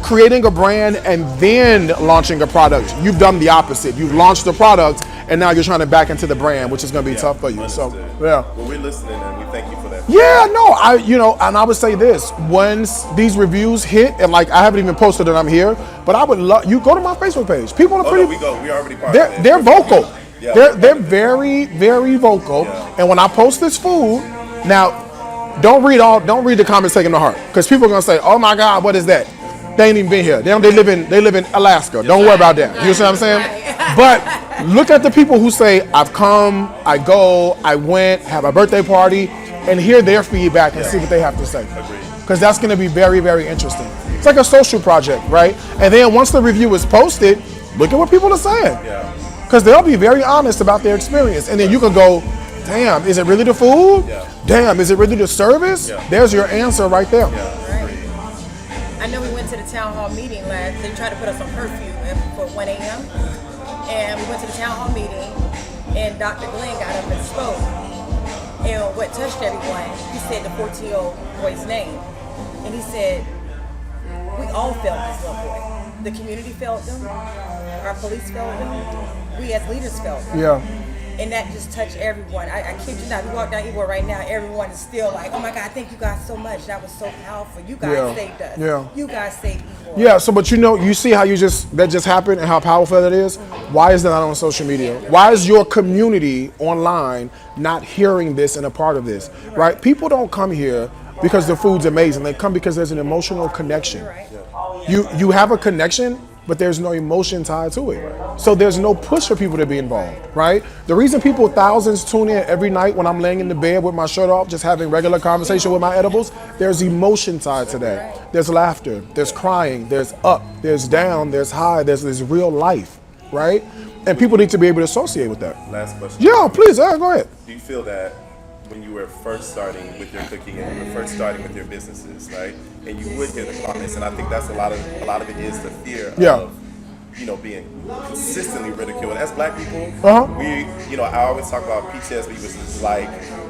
creating a brand and then launching a product. You've done the opposite. You've launched the product, and now you're trying to back into the brand, which is going to be tough for you. Understood. So, yeah. Well, we're listening, and we thank you for that. Yeah, no, and I would say this, once these reviews hit, and like I haven't even posted that I'm here, but I would love, you go to my Facebook page. People are pretty, We're already part of it. they're vocal. Yeah. They're very, very vocal. Yeah. And when I post this food, now, don't read the comments taking to heart, because people are gonna say, oh my God, what is that? They ain't even been here. They live in Alaska. Don't worry about that. You see what I'm saying? But look at the people who say, I've come, I go, I went, have a birthday party, and hear their feedback and see what they have to say. Because that's going to be very, very interesting. It's like a social project, right? And then once the review is posted, look at what people are saying. Because they'll be very honest about their experience. And then you can go, damn, is it really the food? Damn, is it really the service? There's your answer right there. I know we went to the town hall meeting last. They tried to put us on curfew for 1 a.m. And we went to the town hall meeting, and Dr. Glenn got up and spoke. And what touched everyone, he said the 14-year-old boy's name. And he said, we all felt this little boy. The community felt them. Our police felt them. We as leaders felt them. Yeah. And that just touched everyone. I kid you not, we walk down Ybor right now, everyone is still like, oh my God, thank you guys so much. That was so powerful. You guys saved us. Yeah. You guys saved Ybor. Yeah, so but you see how that just happened and how powerful that is? Why is that not on social media? Why is your community online not hearing this and a part of this? Right? People don't come here because the food's amazing. They come because there's an emotional connection. You have a connection, but there's no emotion tied to it. So there's no push for people to be involved, right? The reason thousands tune in every night when I'm laying in the bed with my shirt off, just having regular conversation with my edibles, there's emotion tied to that. There's laughter, there's crying, there's up, there's down, there's high, there's this real life, right? And people need to be able to associate with that. Last question. Yeah, please, go ahead. Do you feel that when you were first starting with your cooking and you were first starting with your businesses, right? And you would hear the comments, and I think that's a lot of it is the fear of, being consistently ridiculed. As Black people, we, I always talk about PTSD, which is like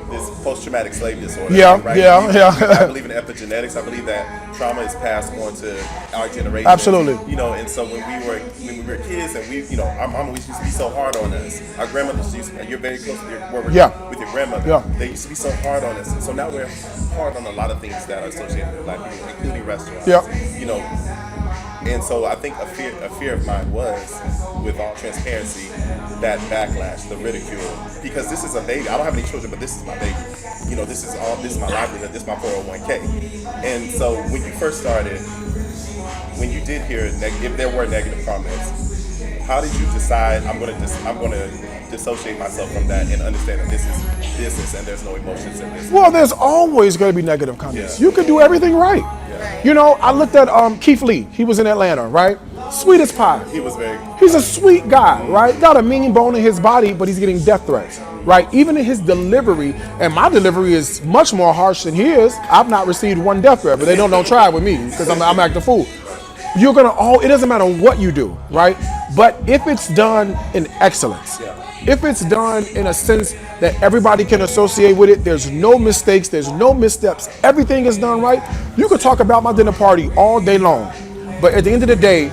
this post-traumatic slave disorder. Right? I believe in epigenetics. I believe that trauma is passed on to our generation. Absolutely. And so when we were kids, and our mama used to be so hard on us. Our grandmothers used to, you're very close with your grandmother. They used to be so hard on us. So now we're hard on a lot of things that are associated with Black people, including restaurants. And so I think a fear of mine was, with all transparency, that backlash, the ridicule, because this is a baby. I don't have any children, but this is my baby. This is my livelihood. This is my 401k. And so when you first started, when you did hear if there were negative comments, how did you decide I'm going to dissociate myself from that and understand that this is business and there's no emotions in this? Well, there's always going to be negative comments. You can do everything right. I looked at Keith Lee. He was in Atlanta, right? Sweet as pie. He's a sweet guy, right? Got a mean bone in his body, but he's getting death threats, right? Even in his delivery, and my delivery is much more harsh than his. I've not received one death threat, but they don't try with me because I'm acting fool. You're it doesn't matter what you do, right? But if it's done in excellence, if it's done in a sense that everybody can associate with it, there's no mistakes, there's no missteps, everything is done right, you could talk about my dinner party all day long. But at the end of the day,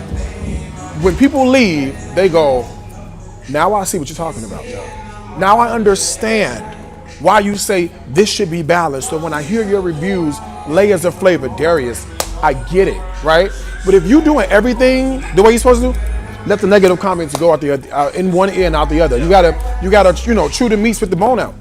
when people leave, they go, now I see what you're talking about. Now I understand why you say this should be balanced. So when I hear your reviews, layers of flavor, Darius, I get it, right? But if you doing everything the way you're supposed to do, let the negative comments go out the in one ear and out the other. You gotta chew the meat, spit the bone out.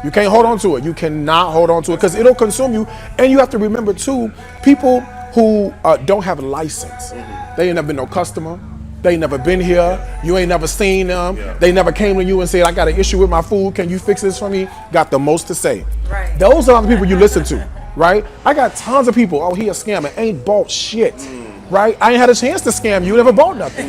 You can't hold on to it. You cannot hold on to it because it'll consume you. And you have to remember too, people who don't have a license, they ain't never been no customer. They ain't never been here. You ain't never seen them. They never came to you and said, I got an issue with my food. Can you fix this for me? Got the most to say. Right. Those are the people you listen to, right? I got tons of people, oh, he a scammer, ain't bought shit, right? I ain't had a chance to scam you, never bought nothing.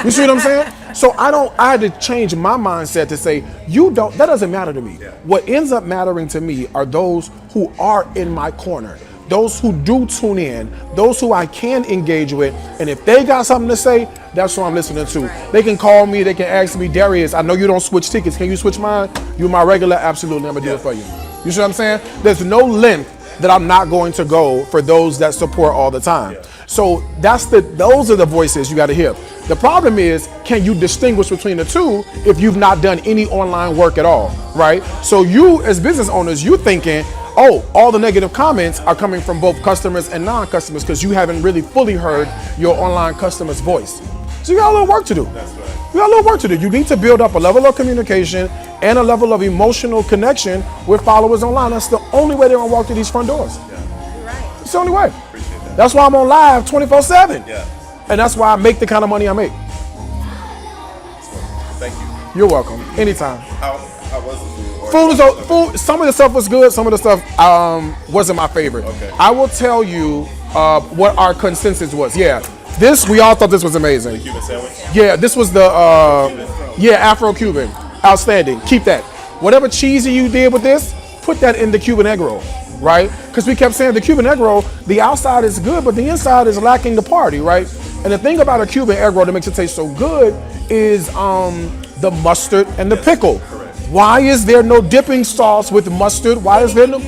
You see what I'm saying? So I had to change my mindset to say, that doesn't matter to me. What ends up mattering to me are those who are in my corner. Those who do tune in, those who I can engage with, and if they got something to say, that's what I'm listening to. They can call me, they can ask me, Darius, I know you don't switch tickets. Can you switch mine? You my regular? Absolutely, I'm gonna do it for you. You see what I'm saying? There's no length that I'm not going to go for those that support all the time. So those are the voices you gotta hear. The problem is, can you distinguish between the two if you've not done any online work at all, right? So you as business owners, you thinking, oh, all the negative comments are coming from both customers and non-customers because you haven't really fully heard your online customer's voice. So you got a little work to do. That's right. You got a little work to do. You need to build up a level of communication and a level of emotional connection with followers online. That's the only way they're gonna walk through these front doors. Right. It's the only way. Appreciate that. That's why I'm on live 24/7. Yeah. And that's why I make the kind of money I make. Thank you. You're welcome. Anytime. How was the food? Or- Food. Some of the stuff was good. Some of the stuff wasn't my favorite. Okay. I will tell you what our consensus was. Yeah, we all thought this was amazing. Cuban sandwich? Yeah, this was the Afro-Cuban. Outstanding. Keep that. Whatever cheesy you did with this, put that in the Cuban egg roll, right? Because we kept saying the Cuban egg roll, the outside is good, but the inside is lacking the party, right? And the thing about a Cuban egg roll that makes it taste so good is the mustard and the pickle. Why is there no dipping sauce with mustard? Why is there no?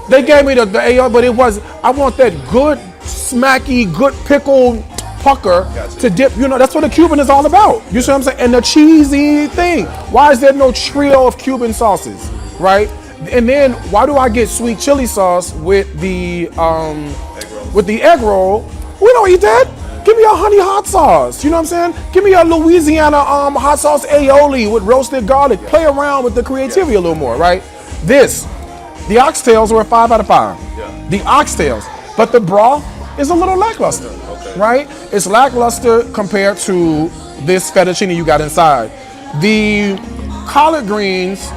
They gave me the AO, but I want that good, smacky, good pickle pucker to dip. That's what a Cuban is all about. You see what I'm saying? And the cheesy thing. Why is there no trio of Cuban sauces, right? And then why do I get sweet chili sauce with the egg roll? We don't eat that. Give me a honey hot sauce. You know what I'm saying? Give me a Louisiana hot sauce aioli with roasted garlic. Play around with the creativity a little more, right? The oxtails were a 5 out of 5. Yeah. The oxtails, but the broth is a little lackluster, right? It's lackluster compared to this fettuccine you got inside. The collard greens,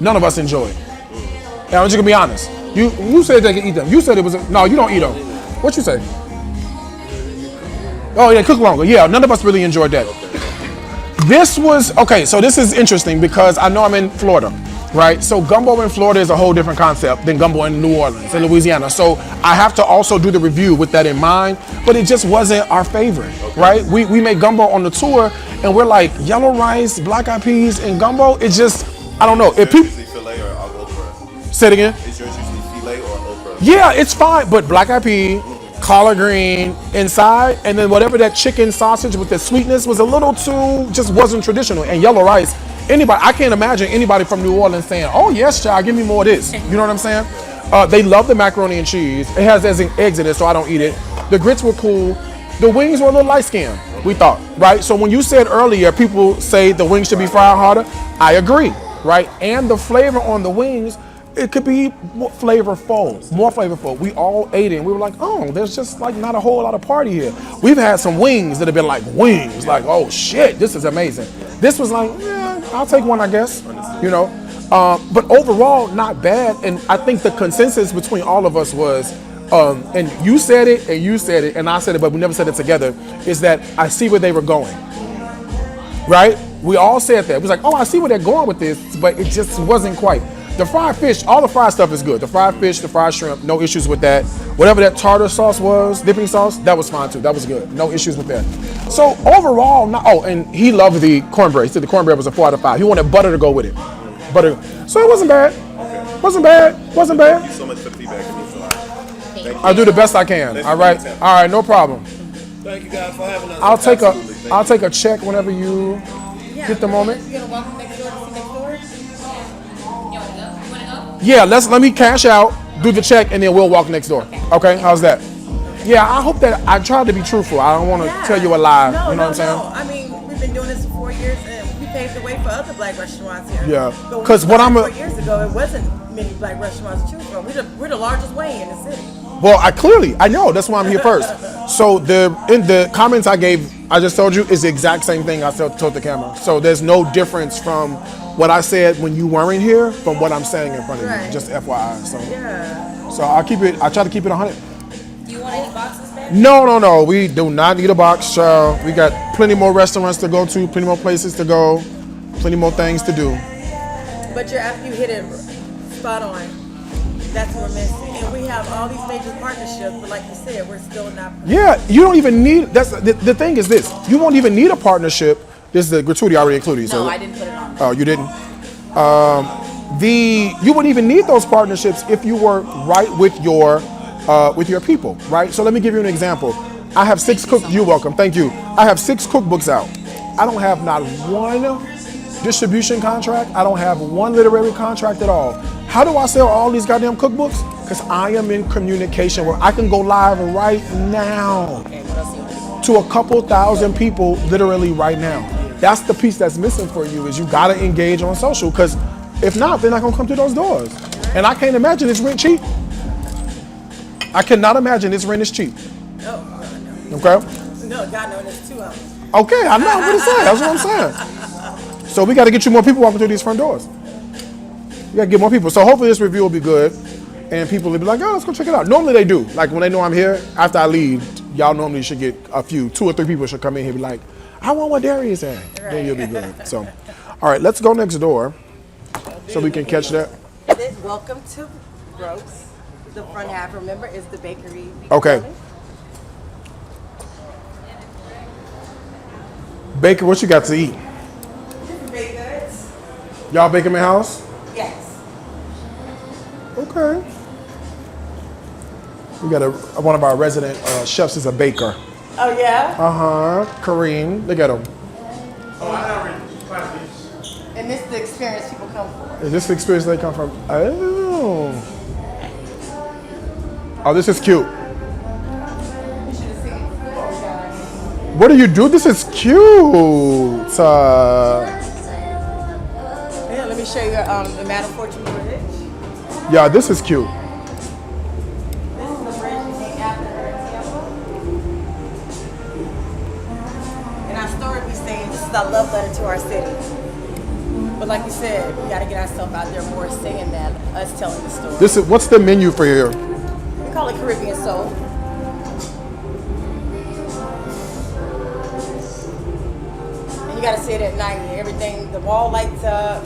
none of us enjoyed. And I'm just gonna be honest. You said they can eat them. You said it was no, you don't eat them. What you say? Oh yeah, cook longer. Yeah, none of us really enjoyed that. This was okay. So this is interesting because I know I'm in Florida, right? So gumbo in Florida is a whole different concept than gumbo in New Orleans and Louisiana. So I have to also do the review with that in mind. But it just wasn't our favorite, right? We made gumbo on the tour, and we're like yellow rice, black eyed peas, and gumbo. It just I don't know. If people Usually filet or okra? say it again. Is yours usually filet or okra? Yeah, it's fine, but black eyed pea, collard green inside, and then whatever that chicken sausage with the sweetness was a little too, just wasn't traditional. And yellow rice, I can't imagine anybody from New Orleans saying, oh yes, child, give me more of this. You know what I'm saying? They love the macaroni and cheese. It has eggs in it, so I don't eat it. The grits were cool. The wings were a little light skinned, we thought, right? So when you said earlier, people say the wings should be fried harder, I agree, right? And the flavor on the wings, it could be more flavorful. We all ate it and we were like, oh, there's just like not a whole lot of party here. We've had some wings that have been like wings, like, oh shit, this is amazing. This was like, yeah, I'll take one, I guess, but overall, not bad. And I think the consensus between all of us was, and you said it, and I said it, but we never said it together, is that I see where they were going, right? We all said that. It was like, oh, I see where they're going with this, but it just wasn't quite. The fried fish, all the fried stuff is good. The fried fish, the fried shrimp, no issues with that. Whatever that tartar sauce was, dipping sauce, that was fine too. That was good. No issues with that. So overall, and he loved the cornbread. He said the cornbread was a 4 out of 5. He wanted butter to go with it. Butter. So it wasn't bad. Wasn't bad. Thank you so much for the feedback. It means a lot. Thank you. I'll do the best I can. All right. All right. No problem. Thank you guys for having us. I'll take a check whenever you get the moment. You gonna walk next door to see next door? You wanna go? Yeah, let me cash out, do the check, and then we'll walk next door. Okay, how's that? Yeah, I hope that I tried to be truthful. I don't want to tell you a lie. No, you know what I'm saying? No. I mean, we've been doing this for 4 years, and we paved the way for other black restaurants here. Yeah. But when 'Cause we what started I'm a- 4 years ago, it wasn't many black restaurants to choose from. We're the largest way in the city. Well, I know. That's why I'm here first. So in the comments I just told you is the exact same thing I told the camera. So there's no difference from what I said when you weren't here from what I'm saying in front of you. Right. Just FYI. So Yeah. so I try to keep it 100. Do you want any boxes, man? No. We do not need a box. We got plenty more restaurants to go to, plenty more places to go, plenty more things to do. But you hit it spot on. That's what we're missing. And we have all these major partnerships, but like you said, we're still not. Yeah, you don't even need. That's the thing is this. You won't even need a partnership. This is the gratuity already included. No, I didn't put it on. Oh, you didn't. You wouldn't even need those partnerships if you were right with your people, right? So let me give you an example. I have 6 cook. You're welcome. Thank you. I have 6 cookbooks out. I don't have not one distribution contract. I don't have one literary contract at all. How do I sell all these goddamn cookbooks? Because I am in communication where I can go live right now Okay, what else do you want? to a couple thousand people literally right now. That's the piece that's missing for you is you gotta engage on social because if not, they're not gonna come to those doors. And I can't imagine this rent cheap. I cannot imagine this rent is cheap. No. Okay? No, God knows it's 2 hours. Okay, I know what to say. That's what I'm saying. So we gotta get you more people walking through these front doors. We gotta get more people. So hopefully this review will be good and people will be like, oh, let's go check it out. Normally they do. Like when they know I'm here, after I leave, y'all normally should get a few, 2 or 3 people should come in here and be like, I want what Darius said. Then you'll be good. So, all right, let's go next door so we can catch that. Welcome to Brooks. The front half, remember, is the bakery. Okay. building. Baker, what you got to eat? Different baked goods. Y'all bake them in house? Yes. Okay. We got one of our resident chefs is a baker. Oh yeah. Kareem. Look at him. Oh, I already tried this. And this is the experience people come for. Is this the experience they come from? Oh. Oh, this is cute. You should have seen it before, guys. What do you do? This is cute. Yeah, let me show you the Madam Fortune bridge. Yeah, this is cute. This is the bridge we named after her in Tampa. And our story we saying this is our love letter to our city. But like you said, we gotta get ourselves out there more saying that, us telling the story. This is what's the menu for here? We call it Caribbean Soul. And you gotta see it at night. Everything, the wall lights up.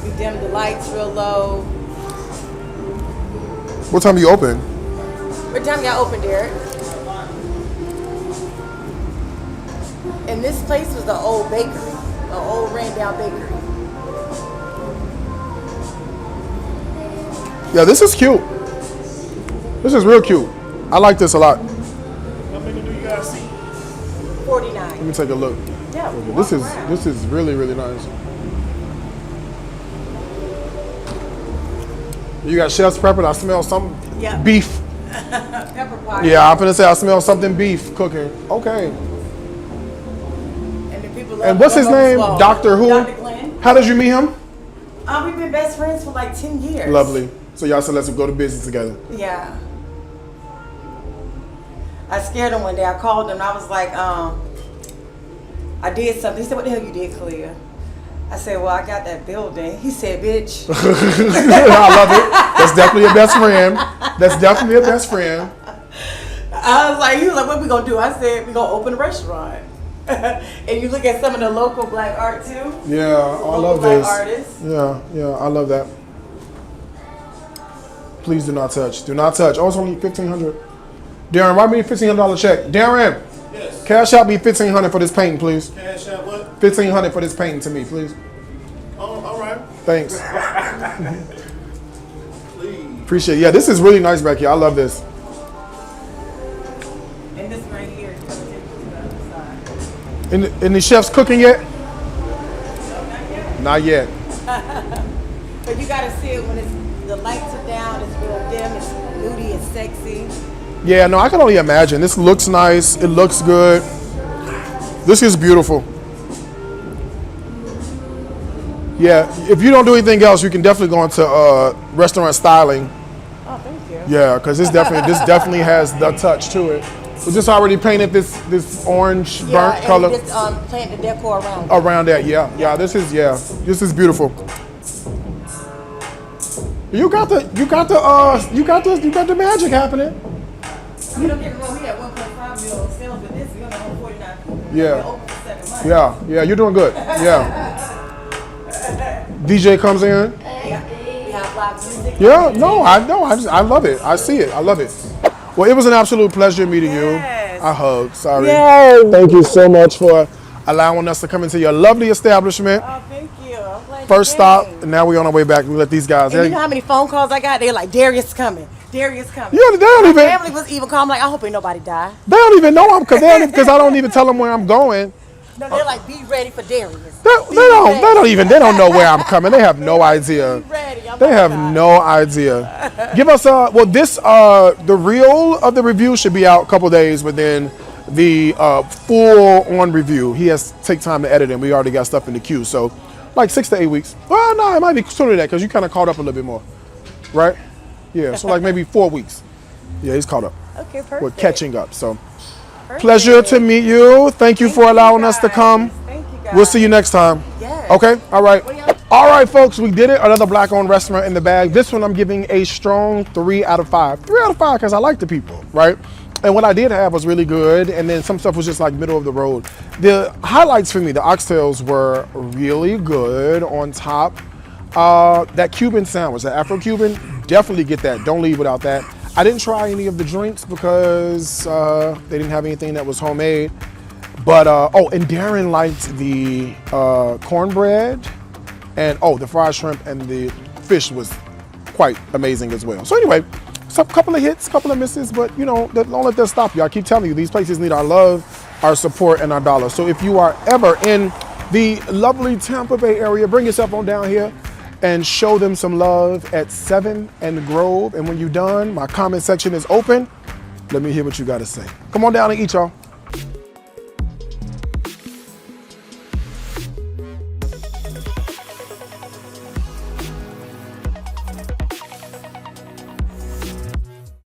We dim the lights real low. What time you open? What time y'all open, Derek? And this place was the old bakery, the old ran down bakery. Yeah, this is cute. This is real cute. I like this a lot. How many do you guys see? 49. Let me take a look. Yeah, This is really, really nice. You got chef's pepper. I smell some Yeah. beef. pepper pot. Yeah, I'm finna say I smell something beef cooking. Okay. And the people love And what's his Gumbo name? as well. Dr. Who? Dr. Glenn. How did you meet him? We've been best friends for like 10 years. Lovely. So y'all said let's go to business together. Yeah. I scared him one day. I called him and I was like, I did something. He said, what the hell you did, Kalia? I said, well, I got that building. He said, bitch. I love it. That's definitely a best friend. That's definitely a best friend. I was like, he was like, what we gonna do? I said, we gonna open a restaurant. And you look at some of the local black art too. Yeah, I love black this. artists. Yeah, I love that. Please do not touch. Do not touch. Oh, it's only $1,500. Darren, write me a $1,500 check. Darren, Yes. cash out me $1,500 for this painting, please. Cash out what? $1,500 for this painting to me, please. Oh, all right. Thanks. Please. Appreciate it. Yeah, this is really nice back here. I love this. And this right here is gonna take you to the other side. And the chef's cooking yet? Not yet. But you gotta see it when the lights are down, it's real dim, it's moody, it's sexy. Yeah, no, I can only imagine. This looks nice. It looks good. This is beautiful. Yeah, if you don't do anything else, you can definitely go into restaurant styling. Oh, thank you. Yeah, because this definitely has the touch to it. We just already painted this orange burnt color And just plant the decor around. around that. Yeah. This is beautiful. You got the magic happening. You don't get me wrong, we had 1.5 million sales, but this, we're on 49 people. Yeah. We're open for 7 months. Yeah, you're doing good. Yeah. DJ comes in. We have live music. Yeah, no, I know. I love it. I see it. I love it. Well, it was an absolute pleasure meeting you. Yes. I hug. Sorry. Yes. Thank you so much for allowing us to come into your lovely establishment. Oh, thank you. I'm glad you First came. stop, and now we're on our way back. We let these guys. And you know how many phone calls I got? They're like, Darius coming. Darius coming. Yeah, they don't My even. family was even calling. I'm like, I hope ain't nobody die. They don't even know I'm because I don't even tell them where I'm going. No, they're like, be ready for Darius. They don't know where I'm coming. They have no idea. Be ready. I'm They like, have God. no idea. Give us the reel of the review should be out a couple days, but then the full on review, he has to take time to edit, and we already got stuff in the queue. So like 6 to 8 weeks. Well, no, it might be sooner than that because you kind of caught up a little bit more, right? Yeah, so like maybe 4 weeks. Yeah, he's caught up. Okay, perfect. We're catching up. So pleasure to meet you. Thank you for allowing us to come. Thank you, guys. We'll see you next time. Yes. Okay? All right. All right, folks, we did it. Another black-owned restaurant in the bag. This one I'm giving a strong 3 out of 5. 3 out of 5 because I like the people, right? And what I did have was really good, and then some stuff was just like middle of the road. The highlights for me, the oxtails were really good on top. That Cuban sandwich, that Afro-Cuban, definitely get that. Don't leave without that. I didn't try any of the drinks because they didn't have anything that was homemade. But, and Darren liked the cornbread, and the fried shrimp and the fish was quite amazing as well. So anyway, so a couple of hits, a couple of misses, but don't let that stop you. I keep telling you, these places need our love, our support, and our dollar. So if you are ever in the lovely Tampa Bay area, bring yourself on down here and show them some love at 7 and Grove. And when you're done, my comment section is open. Let me hear what you got to say. Come on down and eat, y'all.